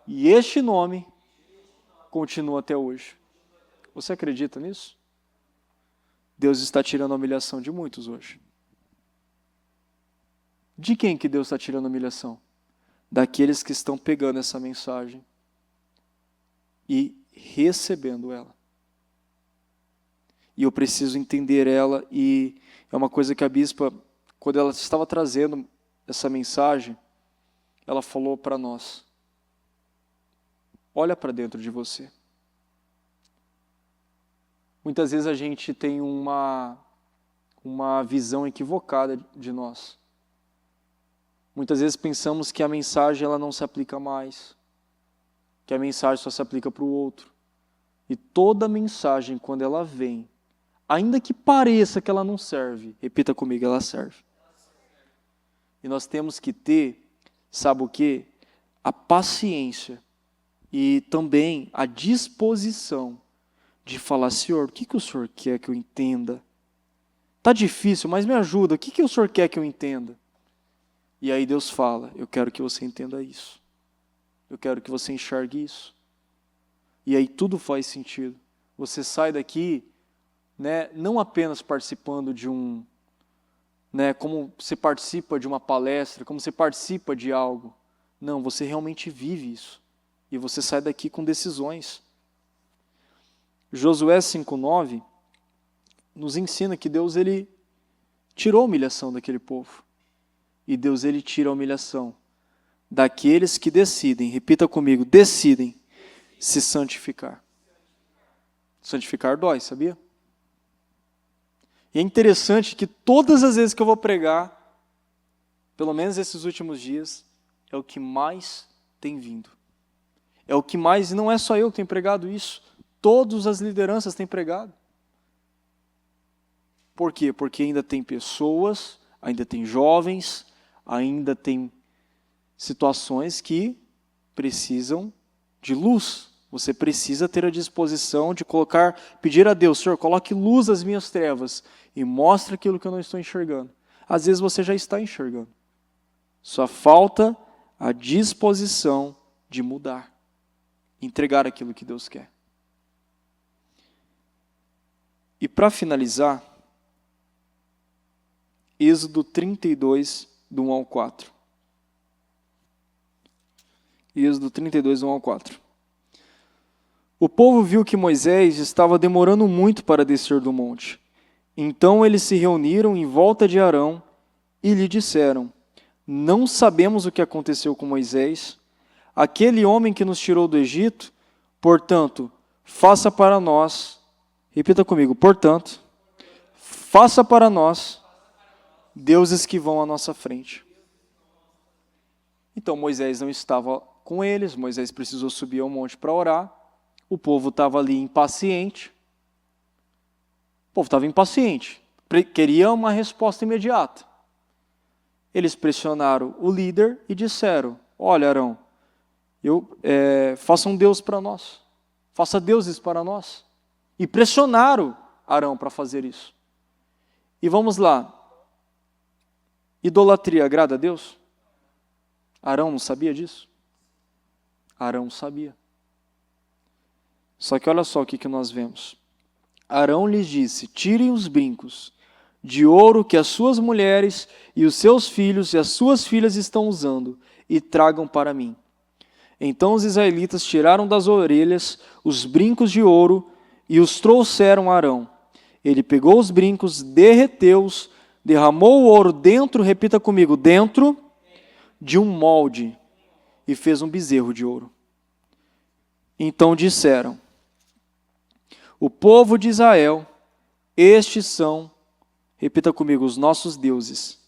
A: E este nome continua até hoje. Você acredita nisso? Deus está tirando a humilhação de muitos hoje. De quem que Deus está tirando a humilhação? Daqueles que estão pegando essa mensagem e recebendo ela. E eu preciso entender ela, e é uma coisa que a bispa, quando ela estava trazendo essa mensagem, ela falou para nós: olha para dentro de você. Muitas vezes a gente tem uma visão equivocada de nós. Muitas vezes pensamos que a mensagem ela não se aplica mais, que a mensagem só se aplica para o outro. E toda mensagem, quando ela vem, ainda que pareça que ela não serve, repita comigo, ela serve. E nós temos que ter, sabe o quê? A paciência e também a disposição de falar: Senhor, o que o Senhor quer que eu entenda? Está difícil, mas me ajuda, o que o Senhor quer que eu entenda? E aí Deus fala: eu quero que você entenda isso. Eu quero que você enxergue isso. E aí tudo faz sentido. Você sai daqui, não apenas participando de como você participa de uma palestra, como você participa de algo. Não, você realmente vive isso. E você sai daqui com decisões. Josué 5,9 nos ensina que Deus ele tirou a humilhação daquele povo. E Deus ele tira a humilhação daqueles que decidem, repita comigo, decidem se santificar. Santificar dói, sabia? E é interessante que todas as vezes que eu vou pregar, pelo menos esses últimos dias, é o que mais tem vindo. É o que mais, e não é só eu que tenho pregado isso, todas as lideranças têm pregado. Por quê? Porque ainda tem pessoas, ainda tem jovens, ainda tem situações que precisam de luz. Você precisa ter a disposição de pedir a Deus: Senhor, coloque luz às minhas trevas e mostre aquilo que eu não estou enxergando. Às vezes você já está enxergando. Só falta a disposição de mudar, entregar aquilo que Deus quer. E para finalizar, Êxodo 32, do 1 ao 4. Êxodo 32, do 1 ao 4. O povo viu que Moisés estava demorando muito para descer do monte. Então eles se reuniram em volta de Arão e lhe disseram: não sabemos o que aconteceu com Moisés, aquele homem que nos tirou do Egito. Portanto, faça para nós, repita comigo, portanto, faça para nós deuses que vão à nossa frente. Então Moisés não estava com eles, Moisés precisou subir ao monte para orar, o povo estava ali impaciente, queria uma resposta imediata. Eles pressionaram o líder e disseram: olha, Arão, faça um Deus para nós, faça deuses para nós. E pressionaram Arão para fazer isso. E vamos lá, Idolatria agrada a Deus? Arão não sabia disso? Arão sabia. Só que olha só o que nós vemos. Arão lhes disse: tirem os brincos de ouro que as suas mulheres e os seus filhos e as suas filhas estão usando e tragam para mim. Então os israelitas tiraram das orelhas os brincos de ouro e os trouxeram a Arão. Ele pegou os brincos, derreteu-os, derramou o ouro dentro, repita comigo, dentro de um molde e fez um bezerro de ouro. Então disseram: o povo de Israel, estes são, repita comigo, os nossos deuses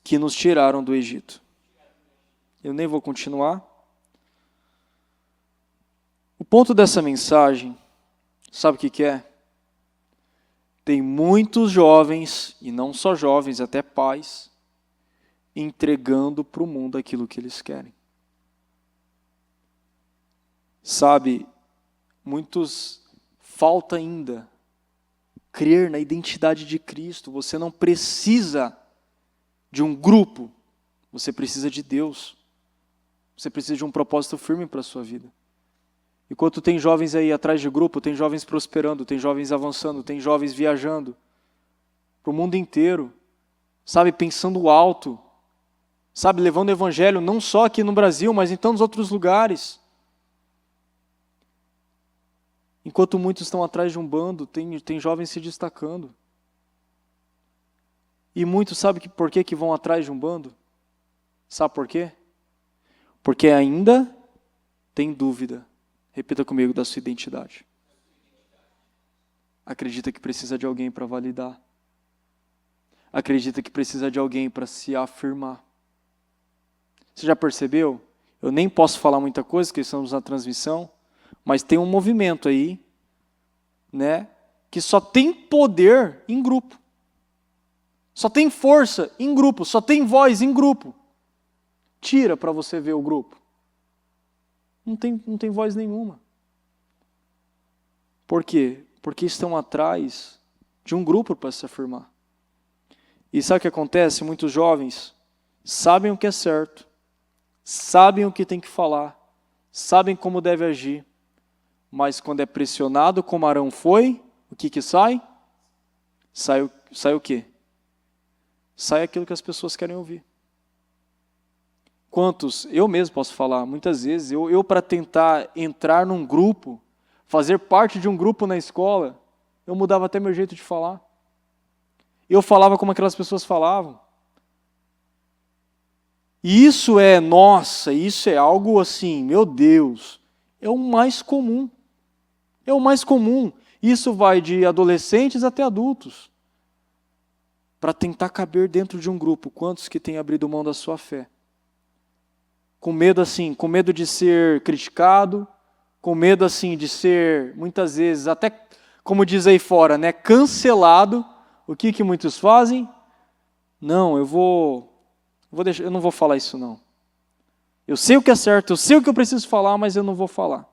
A: que nos tiraram do Egito. Eu nem vou continuar. O ponto dessa mensagem, sabe o que é? Tem muitos jovens, e não só jovens, até pais, entregando para o mundo aquilo que eles querem. Sabe, muitos falta ainda crer na identidade de Cristo. Você não precisa de um grupo, você precisa de Deus. Você precisa de um propósito firme para a sua vida. Enquanto tem jovens aí atrás de grupo, tem jovens prosperando, tem jovens avançando, tem jovens viajando para o mundo inteiro, sabe, pensando alto, sabe, levando o evangelho não só aqui no Brasil, mas em tantos outros lugares. Enquanto muitos estão atrás de um bando, tem jovens se destacando. E muitos sabem por que vão atrás de um bando? Sabe por quê? Porque ainda tem dúvida. Repita comigo, da sua identidade. Acredita que precisa de alguém para validar. Acredita que precisa de alguém para se afirmar. Você já percebeu? Eu nem posso falar muita coisa, porque estamos na transmissão, mas tem um movimento aí, né, que só tem poder em grupo. Só tem força em grupo, só tem voz em grupo. Tira para você ver o grupo. Não tem voz nenhuma. Por quê? Porque estão atrás de um grupo para se afirmar. E sabe o que acontece? Muitos jovens sabem o que é certo, sabem o que tem que falar, sabem como deve agir, mas quando é pressionado como Arão foi, o que sai? Sai o quê? Sai aquilo que as pessoas querem ouvir. Quantos, eu mesmo posso falar, muitas vezes, eu para tentar entrar num grupo, fazer parte de um grupo na escola, eu mudava até meu jeito de falar. Eu falava como aquelas pessoas falavam. E isso isso é algo assim, meu Deus, é o mais comum. É o mais comum. Isso vai de adolescentes até adultos. Para tentar caber dentro de um grupo. Quantos que têm abrido mão da sua fé? Com medo de ser criticado, com medo assim de ser, muitas vezes, até, como diz aí fora, né, cancelado. O que muitos fazem? Não, eu não vou falar isso não. Eu sei o que é certo, eu sei o que eu preciso falar, mas eu não vou falar.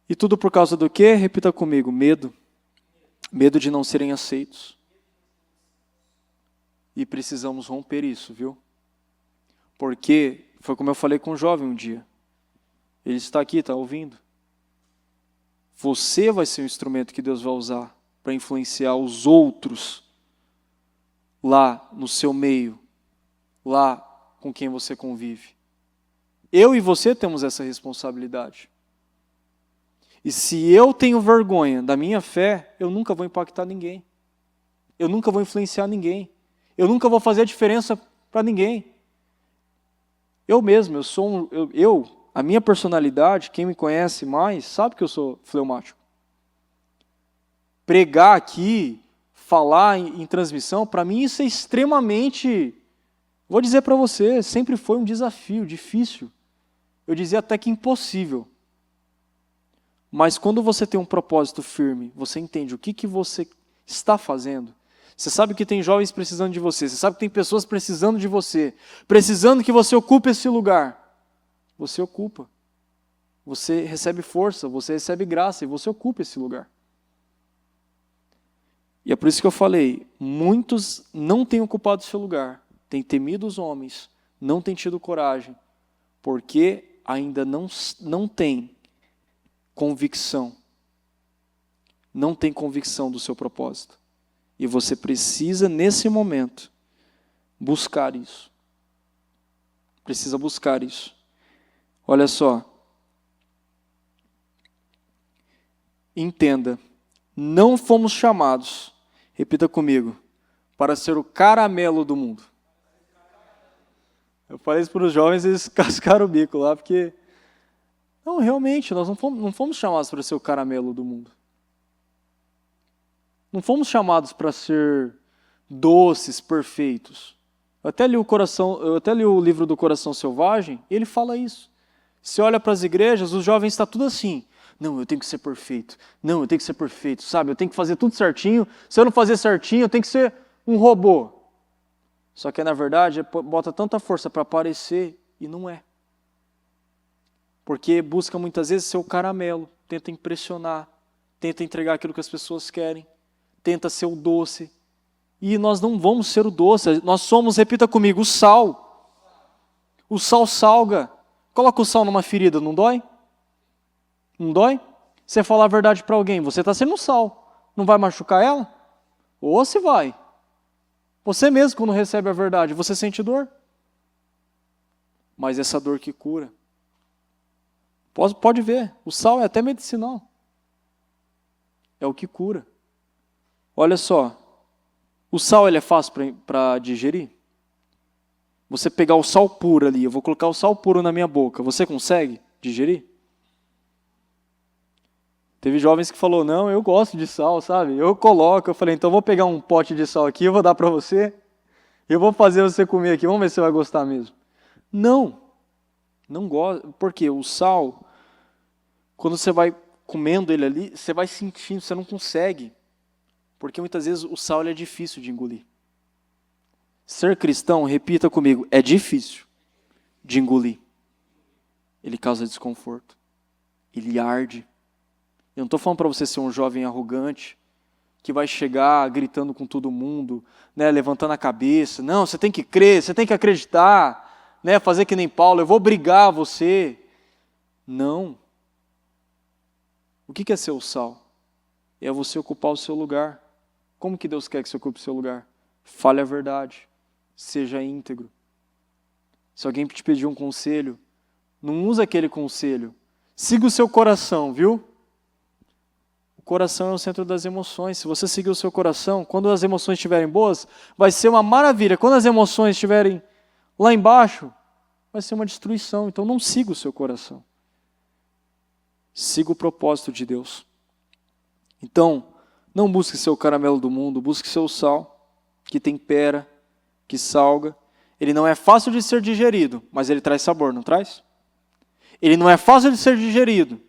A: E tudo por causa do quê? Repita comigo, medo. Medo de não serem aceitos. E precisamos romper isso, viu? Porque, foi como eu falei com um jovem um dia. Ele está aqui, está ouvindo. Você vai ser o instrumento que Deus vai usar para influenciar os outros lá no seu meio, lá com quem você convive. Eu e você temos essa responsabilidade. E se eu tenho vergonha da minha fé, eu nunca vou impactar ninguém. Eu nunca vou influenciar ninguém. Eu nunca vou fazer a diferença para ninguém. Eu mesmo, a minha personalidade, quem me conhece mais, sabe que eu sou fleumático. Pregar aqui, falar em transmissão, para mim isso é extremamente, vou dizer para você, sempre foi um desafio, difícil. Eu dizia até que impossível. Mas quando você tem um propósito firme, você entende o que você está fazendo. Você sabe que tem jovens precisando de você. Você sabe que tem pessoas precisando de você. Precisando que você ocupe esse lugar. Você ocupa. Você recebe força, você recebe graça e você ocupa esse lugar. E é por isso que eu falei, muitos não têm ocupado seu lugar, têm temido os homens, não têm tido coragem, porque ainda não têm convicção. Não tem convicção do seu propósito. E você precisa, nesse momento, buscar isso. Precisa buscar isso. Olha só. Entenda, não fomos chamados, repita comigo, para ser o caramelo do mundo. Eu falei isso para os jovens, eles cascaram o bico lá, porque... Não, realmente, nós não fomos chamados para ser o caramelo do mundo. Não fomos chamados para ser doces, perfeitos. Eu até li o livro do Coração Selvagem, e ele fala isso. Você olha para as igrejas, os jovens estão tudo assim. Não, eu tenho que ser perfeito. Não, eu tenho que ser perfeito, sabe? Eu tenho que fazer tudo certinho. Se eu não fazer certinho, eu tenho que ser um robô. Só que, na verdade, bota tanta força para aparecer e não é. Porque busca muitas vezes ser o caramelo, tenta impressionar, tenta entregar aquilo que as pessoas querem, tenta ser o doce. E nós não vamos ser o doce, nós somos, repita comigo, o sal. O sal salga. Coloca o sal numa ferida, não dói? Não dói? Você falar a verdade para alguém, você está sendo sal. Não vai machucar ela? Ou se vai. Você mesmo, quando recebe a verdade, você sente dor. Mas essa dor que cura. Pode ver, o sal é até medicinal. É o que cura. Olha só, o sal ele é fácil para digerir? Você pegar o sal puro ali, eu vou colocar o sal puro na minha boca, você consegue digerir? Teve jovens que falou, não, eu gosto de sal, sabe? Eu coloco, eu falei, então eu vou pegar um pote de sal aqui, eu vou dar para você, eu vou fazer você comer aqui, vamos ver se você vai gostar mesmo. Não gosto, porque o sal, quando você vai comendo ele ali, você vai sentindo, você não consegue, porque muitas vezes o sal ele é difícil de engolir. Ser cristão, repita comigo, é difícil de engolir. Ele causa desconforto, ele arde. Eu não estou falando para você ser um jovem arrogante, que vai chegar gritando com todo mundo, né, levantando a cabeça. Não, você tem que crer, você tem que acreditar, né, fazer que nem Paulo, eu vou obrigar você. Não. O que é ser o sal? É você ocupar o seu lugar. Como que Deus quer que você ocupe o seu lugar? Fale a verdade. Seja íntegro. Se alguém te pedir um conselho, não usa aquele conselho. Siga o seu coração, viu? O coração é o centro das emoções. Se você seguir o seu coração, quando as emoções estiverem boas, vai ser uma maravilha. Quando as emoções estiverem lá embaixo, vai ser uma destruição. Então não siga o seu coração. Siga o propósito de Deus. Então, não busque ser o caramelo do mundo, busque ser o sal, que tempera, que salga. Ele não é fácil de ser digerido, mas ele traz sabor, não traz? Ele não é fácil de ser digerido,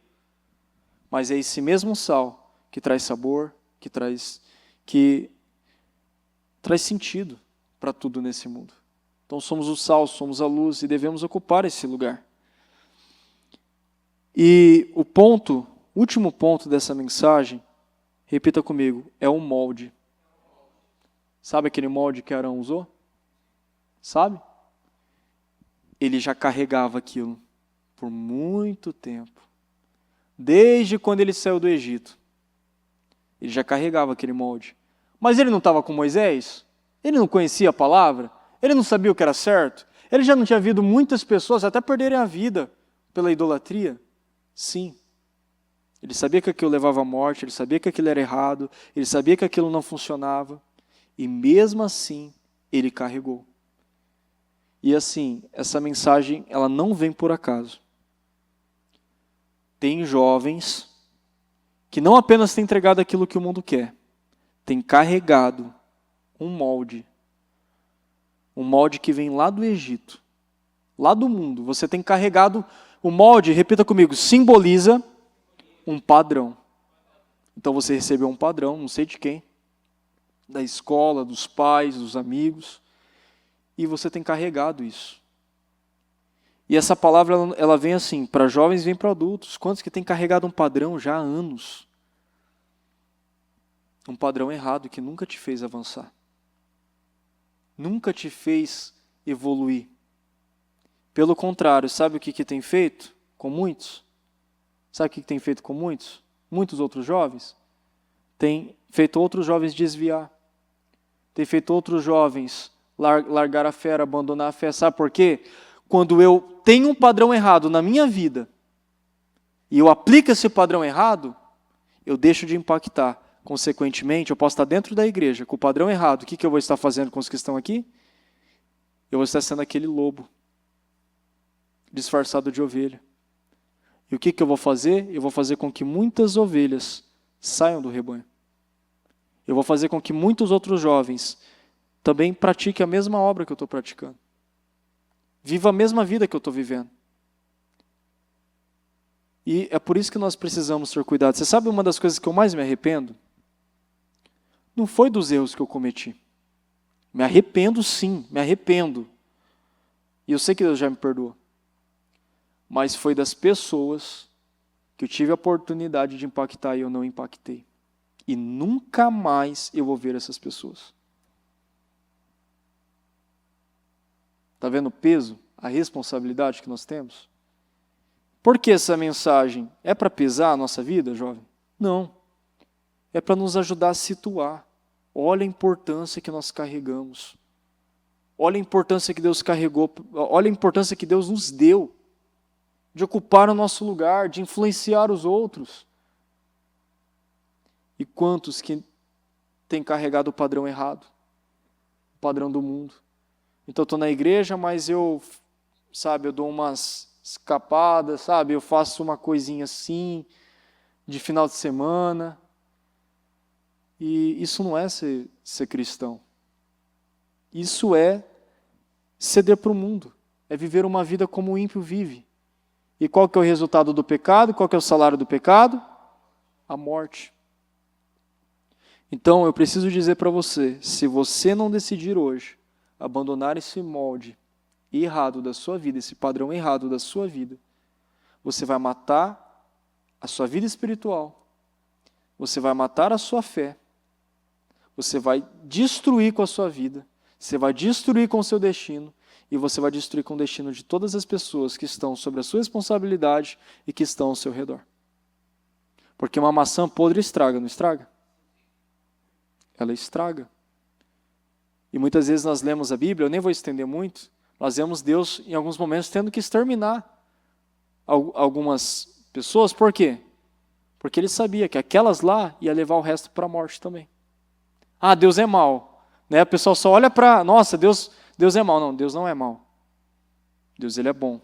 A: mas é esse mesmo sal que traz sabor, que traz sentido para tudo nesse mundo. Então somos o sal, somos a luz e devemos ocupar esse lugar. E o último ponto dessa mensagem, repita comigo, é o molde. Sabe aquele molde que Arão usou? Sabe? Ele já carregava aquilo por muito tempo. Desde quando ele saiu do Egito. Ele já carregava aquele molde. Mas ele não estava com Moisés? Ele não conhecia a palavra? Ele não sabia o que era certo? Ele já não tinha visto muitas pessoas até perderem a vida pela idolatria? Sim. Ele sabia que aquilo levava à morte, ele sabia que aquilo era errado, ele sabia que aquilo não funcionava. E mesmo assim, ele carregou. E assim, essa mensagem, ela não vem por acaso. Tem jovens que não apenas têm entregado aquilo que o mundo quer, têm carregado um molde que vem lá do Egito, lá do mundo. Você tem carregado o molde, repita comigo, simboliza um padrão. Então você recebeu um padrão, não sei de quem, da escola, dos pais, dos amigos, e você tem carregado isso. E essa palavra, ela vem assim, para jovens, vem para adultos. Quantos que têm carregado um padrão já há anos? Um padrão errado que nunca te fez avançar. nunca te fez evoluir. Pelo contrário, sabe o que tem feito com muitos? Sabe o que tem feito com muitos? Muitos outros jovens? Tem feito outros jovens desviar. Tem feito outros jovens largar a fé, abandonar a fé. Sabe por quê? Quando eu tenho um padrão errado na minha vida e eu aplico esse padrão errado, eu deixo de impactar. Consequentemente, eu posso estar dentro da igreja com o padrão errado. O que eu vou estar fazendo com os que estão aqui? Eu vou estar sendo aquele lobo disfarçado de ovelha. E o que eu vou fazer? Eu vou fazer com que muitas ovelhas saiam do rebanho. Eu vou fazer com que muitos outros jovens também pratiquem a mesma obra que eu estou praticando. Viva a mesma vida que eu estou vivendo. E é por isso que nós precisamos ter cuidado. Você sabe uma das coisas que eu mais me arrependo? Não foi dos erros que eu cometi. Me arrependo sim, me arrependo. E eu sei que Deus já me perdoou. Mas foi das pessoas que eu tive a oportunidade de impactar e eu não impactei. E nunca mais eu vou ver essas pessoas. Está vendo o peso, a responsabilidade que nós temos? Por que essa mensagem? É para pesar a nossa vida, jovem? Não. É para nos ajudar a situar. Olha a importância que nós carregamos. Olha a importância que Deus carregou. Olha a importância que Deus nos deu de ocupar o nosso lugar, de influenciar os outros. E quantos que têm carregado o padrão errado? O padrão do mundo. Então eu estou na igreja, mas eu dou umas escapadas, eu faço uma coisinha assim, de final de semana. E isso não é ser cristão. Isso é ceder para o mundo. É viver uma vida como o ímpio vive. E qual que é o resultado do pecado? Qual que é o salário do pecado? A morte. Então eu preciso dizer para você, se você não decidir hoje abandonar esse molde errado da sua vida, esse padrão errado da sua vida, você vai matar a sua vida espiritual, você vai matar a sua fé, você vai destruir com a sua vida, você vai destruir com o seu destino e você vai destruir com o destino de todas as pessoas que estão sob a sua responsabilidade e que estão ao seu redor. Porque uma maçã podre estraga, não estraga? Ela estraga. E muitas vezes nós lemos a Bíblia, eu nem vou estender muito, nós vemos Deus em alguns momentos tendo que exterminar algumas pessoas. Por quê? Porque ele sabia que aquelas lá ia levar o resto para a morte também. Ah, Deus é mau. Né? O pessoal só olha para, nossa, Deus é mau. Não, Deus não é mau. Deus ele é bom.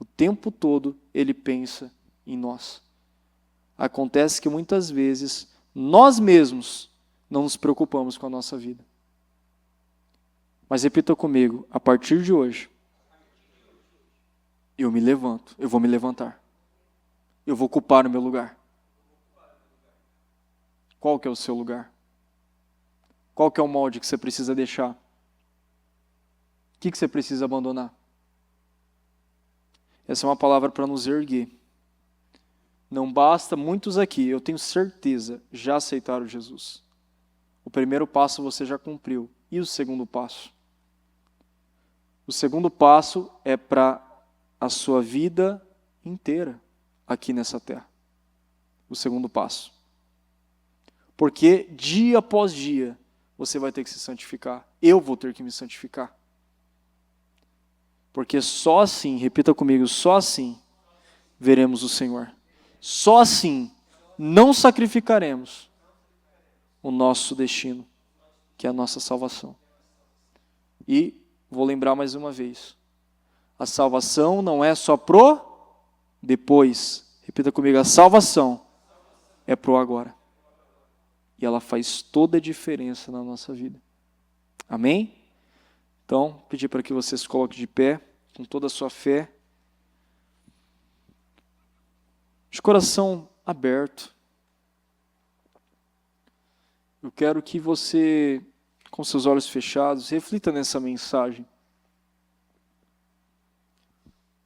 A: O tempo todo ele pensa em nós. Acontece que muitas vezes nós mesmos não nos preocupamos com a nossa vida. Mas repita comigo, a partir de hoje, eu me levanto, eu vou me levantar. Eu vou ocupar o meu lugar. Qual que é o seu lugar? Qual que é o molde que você precisa deixar? O que você precisa abandonar? Essa é uma palavra para nos erguer. Não basta, muitos aqui, eu tenho certeza, já aceitaram Jesus. O primeiro passo você já cumpriu. E o segundo passo? O segundo passo é para a sua vida inteira aqui nessa terra. O segundo passo. Porque dia após dia você vai ter que se santificar. Eu vou ter que me santificar. Porque só assim, repita comigo, só assim veremos o Senhor. Só assim não sacrificaremos o nosso destino, que é a nossa salvação. E vou lembrar mais uma vez, a salvação não é só pro depois. Repita comigo, a salvação é pro agora. E ela faz toda a diferença na nossa vida. Amém? Então, pedir para que você se coloque de pé, com toda a sua fé, de coração aberto. Eu quero que você, com seus olhos fechados, reflita nessa mensagem.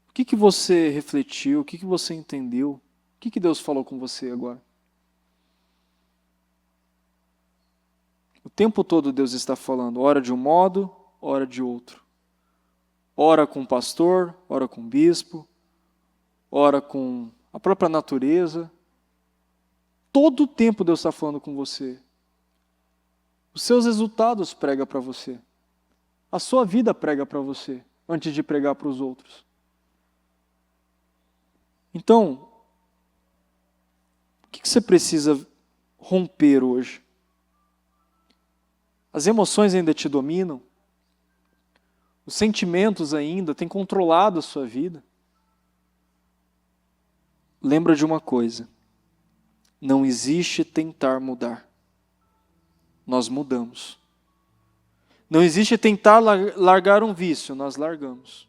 A: O que você refletiu? O que você entendeu? O que Deus falou com você agora? O tempo todo Deus está falando, ora de um modo, ora de outro. Ora com o pastor, ora com o bispo, ora com a própria natureza. Todo o tempo Deus está falando com você. Os seus resultados prega para você. A sua vida prega para você, antes de pregar para os outros. Então, o que você precisa romper hoje? As emoções ainda te dominam? Os sentimentos ainda têm controlado a sua vida? Lembra de uma coisa: não existe tentar mudar. Nós mudamos. Não existe tentar largar um vício, nós largamos.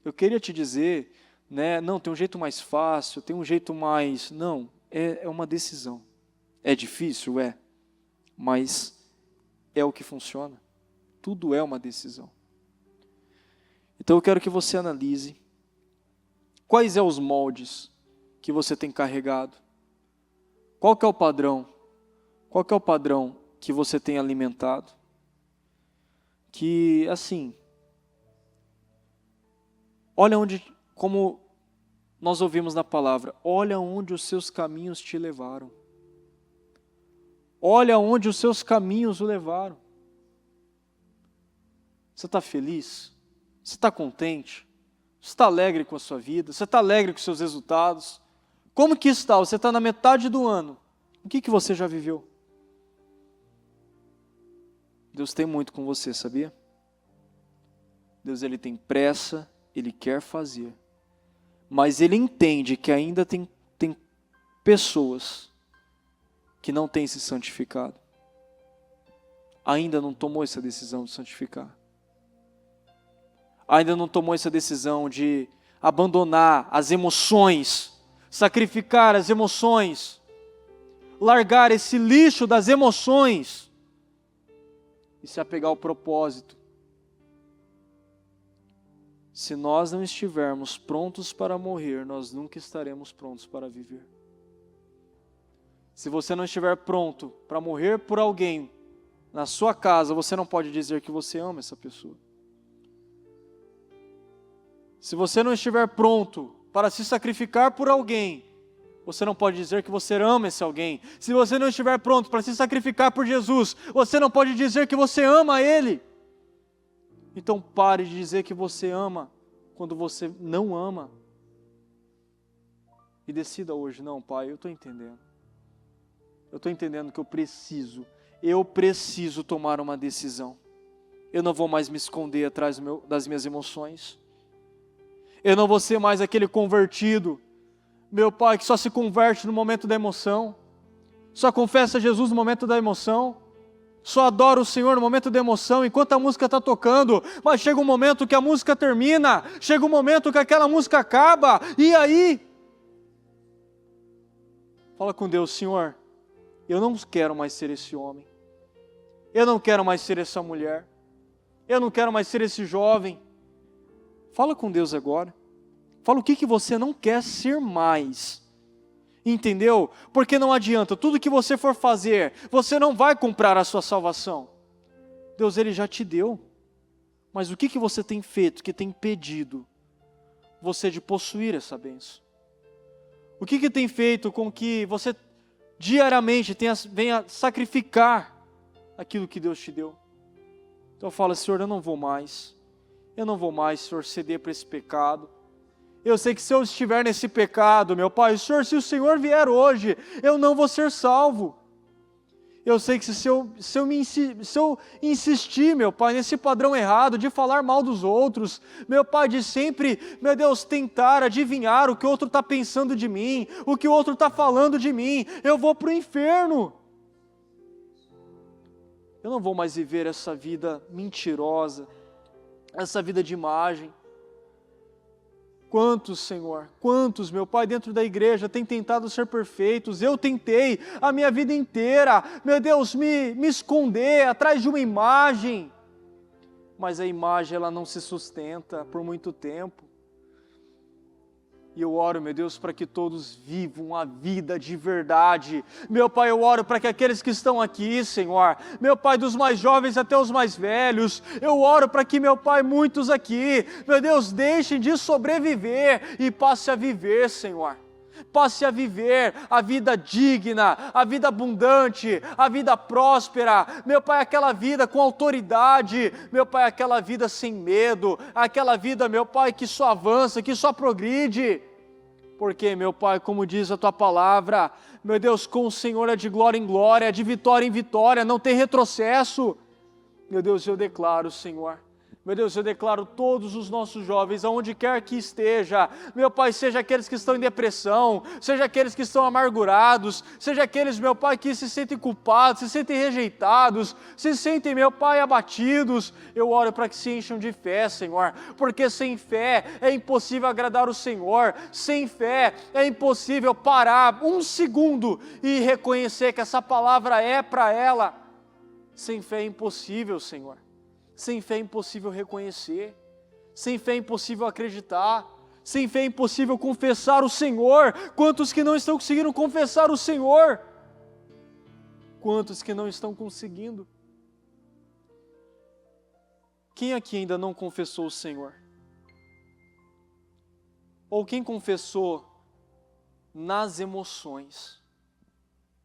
A: Eu queria te dizer, não, tem um jeito mais fácil, tem um jeito mais... Não, é uma decisão. É difícil? É. Mas é o que funciona. Tudo é uma decisão. Então eu quero que você analise quais são os moldes que você tem carregado. Qual que é o padrão? Qual que é o padrão que você tem alimentado? Que, assim, olha onde, como nós ouvimos na palavra, olha onde os seus caminhos te levaram. Olha onde os seus caminhos o levaram. Você está feliz? Você está contente? Você está alegre com a sua vida? Você está alegre com os seus resultados? Como que está? Você está na metade do ano. O que você já viveu? Deus tem muito com você, sabia? Deus, Ele tem pressa, Ele quer fazer. Mas Ele entende que ainda tem pessoas que não têm se santificado. Ainda não tomou essa decisão de santificar. Ainda não tomou essa decisão de abandonar as emoções, sacrificar as emoções, largar esse lixo das emoções e se apegar ao propósito. Se nós não estivermos prontos para morrer, nós nunca estaremos prontos para viver. Se você não estiver pronto para morrer por alguém na sua casa, você não pode dizer que você ama essa pessoa. Se você não estiver pronto para se sacrificar por alguém, você não pode dizer que você ama esse alguém. Se você não estiver pronto para se sacrificar por Jesus, você não pode dizer que você ama Ele. Então pare de dizer que você ama quando você não ama. E decida hoje, não, Pai, eu estou entendendo. Eu estou entendendo que eu preciso tomar uma decisão. Eu não vou mais me esconder atrás das minhas emoções. Eu não vou ser mais aquele convertido, meu Pai, que só se converte no momento da emoção, só confessa Jesus no momento da emoção, só adora o Senhor no momento da emoção, enquanto a música está tocando, mas chega um momento que a música termina, chega um momento que aquela música acaba, e aí? Fala com Deus, Senhor, eu não quero mais ser esse homem, eu não quero mais ser essa mulher, eu não quero mais ser esse jovem. Fala com Deus agora. Fala o que você não quer ser mais. Entendeu? Porque não adianta. Tudo que você for fazer, você não vai comprar a sua salvação. Deus, Ele já te deu. Mas o que você tem feito, que tem impedido você de possuir essa bênção? O que tem feito com que você diariamente venha sacrificar aquilo que Deus te deu? Então fala, Senhor, eu não vou mais, Senhor, ceder para esse pecado. Eu sei que se eu estiver nesse pecado, meu Pai, Senhor, se o Senhor vier hoje, eu não vou ser salvo. Eu sei que se eu insistir, meu Pai, nesse padrão errado de falar mal dos outros, meu Pai, de sempre, meu Deus, tentar adivinhar o que o outro está pensando de mim, o que o outro está falando de mim, eu vou para o inferno. Eu não vou mais viver essa vida mentirosa, essa vida de imagem. Quantos, Senhor, quantos, meu Pai, dentro da igreja têm tentado ser perfeitos? Eu tentei a minha vida inteira, meu Deus, me esconder atrás de uma imagem. Mas a imagem, ela não se sustenta por muito tempo. E eu oro, meu Deus, para que todos vivam a vida de verdade. Meu Pai, eu oro para que aqueles que estão aqui, Senhor, meu Pai, dos mais jovens até os mais velhos, eu oro para que, meu Pai, muitos aqui, meu Deus, deixem de sobreviver e passem a viver, Senhor. Passe a viver a vida digna, a vida abundante, a vida próspera, meu Pai, aquela vida com autoridade, meu Pai, aquela vida sem medo, aquela vida, meu Pai, que só avança, que só progride, porque, meu Pai, como diz a Tua palavra, meu Deus, com o Senhor é de glória em glória, de vitória em vitória, não tem retrocesso. Meu Deus, eu declaro, Senhor, meu Deus, eu declaro todos os nossos jovens, aonde quer que esteja, meu Pai, seja aqueles que estão em depressão, seja aqueles que estão amargurados, seja aqueles, meu Pai, que se sentem culpados, se sentem rejeitados, se sentem, meu Pai, abatidos, eu oro para que se encham de fé, Senhor, porque sem fé é impossível agradar o Senhor, sem fé é impossível parar um segundo e reconhecer que essa palavra é para ela. Sem fé é impossível, Senhor. Sem fé é impossível reconhecer, sem fé é impossível acreditar, sem fé é impossível confessar o Senhor. Quantos que não estão conseguindo confessar o Senhor? Quantos que não estão conseguindo? Quem aqui ainda não confessou o Senhor? Ou quem confessou nas emoções?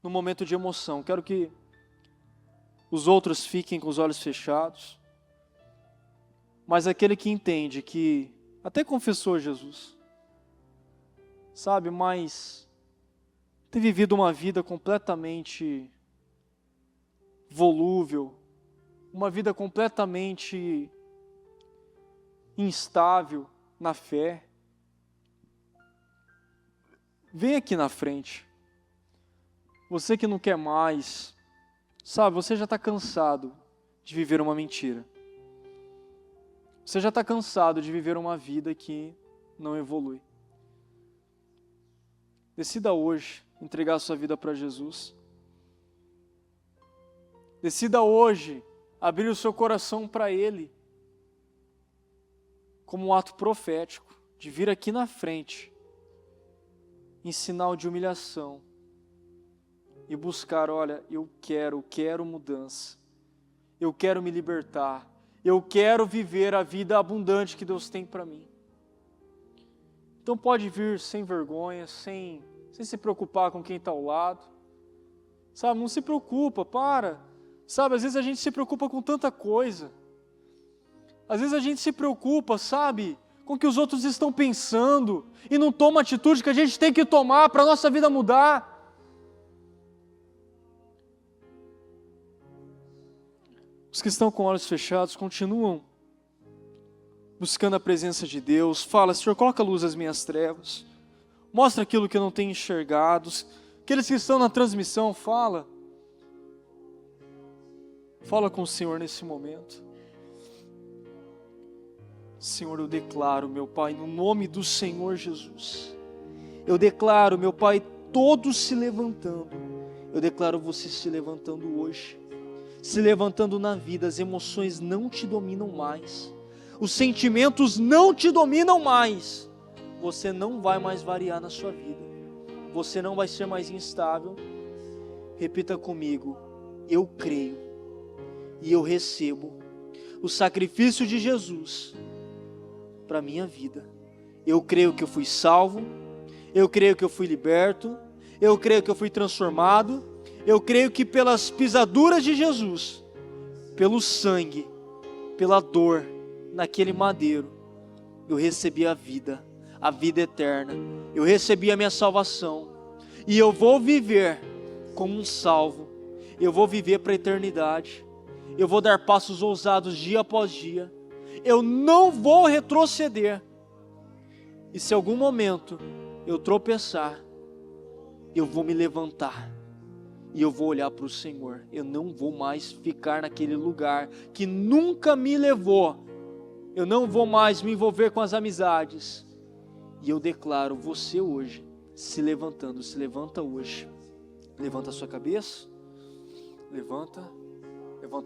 A: No momento de emoção, quero que os outros fiquem com os olhos fechados. Mas aquele que entende que até confessou Jesus, sabe, mas tem vivido uma vida completamente volúvel, uma vida completamente instável na fé, vem aqui na frente. Você que não quer mais, sabe, você já está cansado de viver uma mentira. Você já está cansado de viver uma vida que não evolui. Decida hoje entregar a sua vida para Jesus. Decida hoje abrir o seu coração para Ele, como um ato profético, de vir aqui na frente, em sinal de humilhação, e buscar, olha, eu quero mudança, eu quero me libertar, eu quero viver a vida abundante que Deus tem para mim. Então pode vir sem vergonha, sem se preocupar com quem está ao lado. Sabe, não se preocupa, para. Sabe, às vezes a gente se preocupa com tanta coisa. Às vezes a gente se preocupa, sabe, com o que os outros estão pensando e não toma a atitude que a gente tem que tomar para a nossa vida mudar. Os que estão com olhos fechados continuam buscando a presença de Deus. Fala, Senhor, coloca a luz às minhas trevas. Mostra aquilo que eu não tenho enxergado. Aqueles que estão na transmissão, fala. Fala com o Senhor nesse momento. Senhor, eu declaro, meu Pai, no nome do Senhor Jesus. Eu declaro, meu Pai, todos se levantando. Eu declaro você se levantando hoje. Se levantando na vida, as emoções não te dominam mais, os sentimentos não te dominam mais, você não vai mais variar na sua vida, você não vai ser mais instável. Repita comigo, eu creio e eu recebo o sacrifício de Jesus para a minha vida. Eu creio que eu fui salvo, eu creio que eu fui liberto, eu creio que eu fui transformado. Eu creio que pelas pisaduras de Jesus, pelo sangue, pela dor naquele madeiro, eu recebi a vida eterna, eu recebi a minha salvação, e eu vou viver como um salvo, eu vou viver para a eternidade, eu vou dar passos ousados dia após dia, eu não vou retroceder, e se algum momento eu tropeçar, eu vou me levantar, e eu vou olhar para o Senhor. Eu não vou mais ficar naquele lugar que nunca me levou. Eu não vou mais me envolver com as amizades. E eu declaro você hoje, se levantando, se levanta hoje. Levanta a sua cabeça. Levanta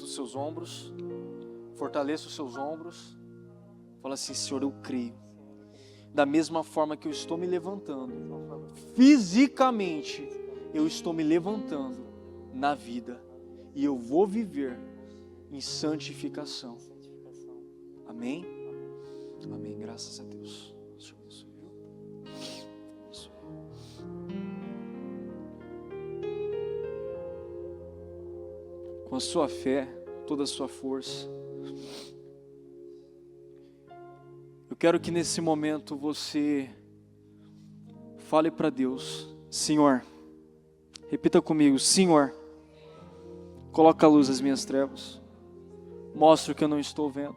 A: os seus ombros. Fortaleça os seus ombros. Fala assim, Senhor, eu creio. Da mesma forma que eu estou me levantando, fisicamente, eu estou me levantando na vida. E eu vou viver em santificação. Amém? Amém. Graças a Deus. Com a sua fé, toda a sua força, eu quero que nesse momento você fale para Deus: Senhor, repita comigo: Senhor, coloca a luz nas minhas trevas, mostra o que eu não estou vendo.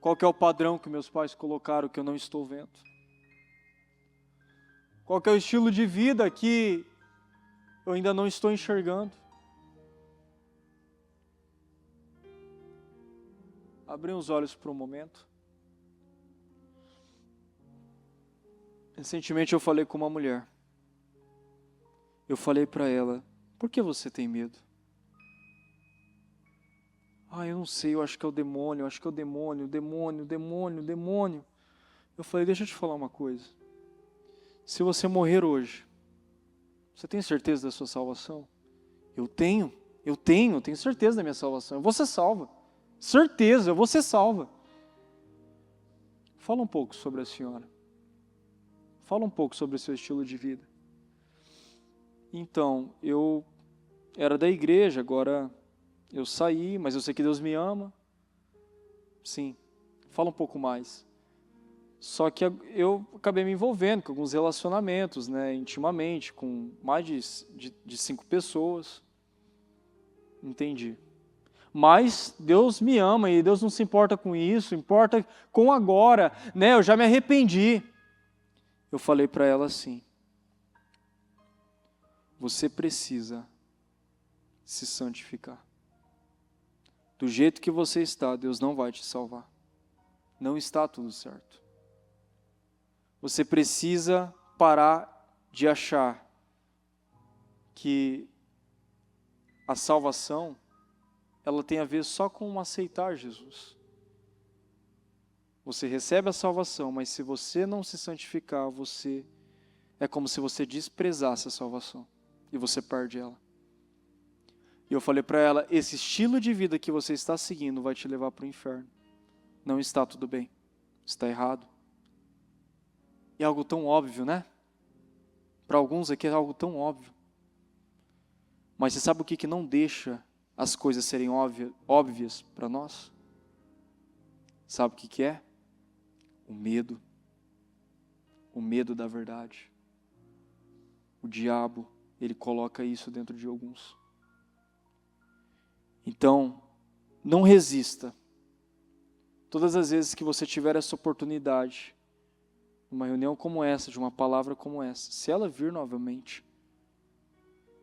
A: Qual que é o padrão que meus pais colocaram que eu não estou vendo? Qual que é o estilo de vida que eu ainda não estou enxergando? Abri os olhos por um momento. Recentemente eu falei com uma mulher. Eu falei para ela: por que você tem medo? Eu não sei, eu acho que é o demônio, demônio. Eu falei: deixa eu te falar uma coisa. Se você morrer hoje, você tem certeza da sua salvação? Eu tenho certeza da minha salvação. Eu vou ser salva. Certeza, eu vou ser salva. Fala um pouco sobre a senhora. Fala um pouco sobre o seu estilo de vida. Então, eu era da igreja, agora eu saí, mas eu sei que Deus me ama. Sim, fala um pouco mais. Só que eu acabei me envolvendo com alguns relacionamentos, intimamente, com mais de 5 pessoas. Entendi. Mas Deus me ama e Deus não se importa com isso, importa com agora, eu já me arrependi. Eu falei para ela assim: você precisa se santificar. Do jeito que você está, Deus não vai te salvar. Não está tudo certo. Você precisa parar de achar que a salvação ela tem a ver só com aceitar Jesus. Você recebe a salvação, mas se você não se santificar, é como se você desprezasse a salvação e você perde ela. E eu falei para ela: esse estilo de vida que você está seguindo vai te levar para o inferno. Não está tudo bem, está errado. E é algo tão óbvio, né? Para alguns aqui é algo tão óbvio. Mas você sabe o que não deixa as coisas serem óbvias para nós? Sabe o que é? O medo. O medo da verdade. O diabo, ele coloca isso dentro de alguns. Então, não resista. Todas as vezes que você tiver essa oportunidade, numa reunião como essa, de uma palavra como essa, se ela vir novamente,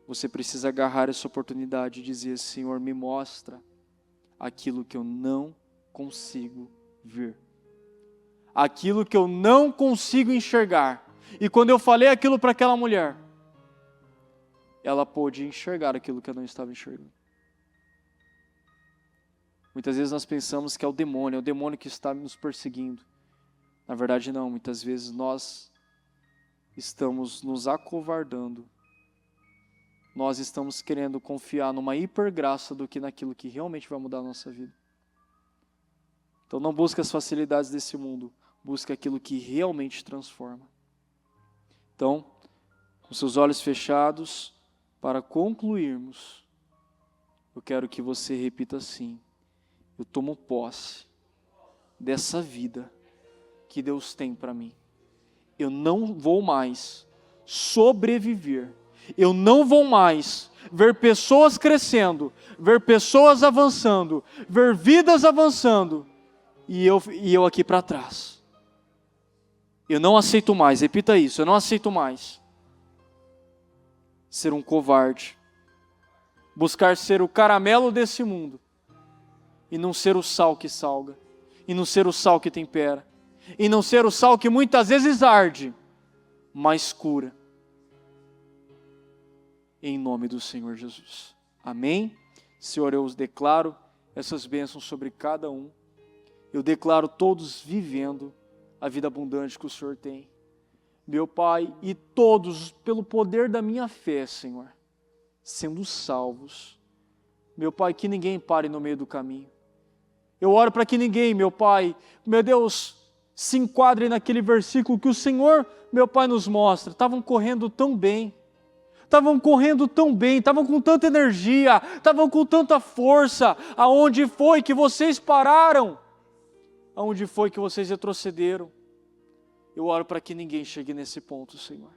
A: você precisa agarrar essa oportunidade e dizer: Senhor, me mostra aquilo que eu não consigo ver. Aquilo que eu não consigo enxergar. E quando eu falei aquilo para aquela mulher, ela pôde enxergar aquilo que eu não estava enxergando. Muitas vezes nós pensamos que é o demônio que está nos perseguindo. Na verdade não, muitas vezes nós estamos nos acovardando. Nós estamos querendo confiar numa hipergraça do que naquilo que realmente vai mudar a nossa vida. Então não busque as facilidades desse mundo, busque aquilo que realmente transforma. Então, com seus olhos fechados, para concluirmos, eu quero que você repita assim: eu tomo posse dessa vida que Deus tem para mim. Eu não vou mais sobreviver. Eu não vou mais ver pessoas crescendo, ver pessoas avançando, ver vidas avançando, e eu aqui para trás. Eu não aceito mais, repita isso: eu não aceito mais ser um covarde, buscar ser o caramelo desse mundo, e não ser o sal que salga, e não ser o sal que tempera, e não ser o sal que muitas vezes arde, mas cura. Em nome do Senhor Jesus. Amém? Senhor, eu os declaro essas bênçãos sobre cada um. Eu declaro todos vivendo a vida abundante que o Senhor tem. Meu Pai, e todos, pelo poder da minha fé, Senhor, sendo salvos. Meu Pai, que ninguém pare no meio do caminho. Eu oro para que ninguém, meu Pai, meu Deus, se enquadre naquele versículo que o Senhor, meu Pai, nos mostra. Estavam correndo tão bem, estavam com tanta energia, estavam com tanta força. Aonde foi que vocês pararam? Aonde foi que vocês retrocederam? Eu oro para que ninguém chegue nesse ponto, Senhor.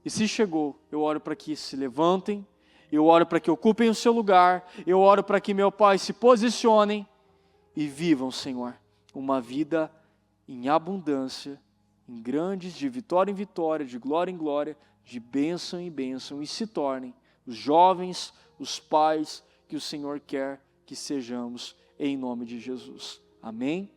A: E se chegou, eu oro para que se levantem, eu oro para que ocupem o seu lugar, eu oro para que, meu Pai, se posicionem e vivam, Senhor, uma vida em abundância, em grandes, de vitória em vitória, de glória em glória, de bênção em bênção, e se tornem os jovens, os pais que o Senhor quer que sejamos, em nome de Jesus. Amém?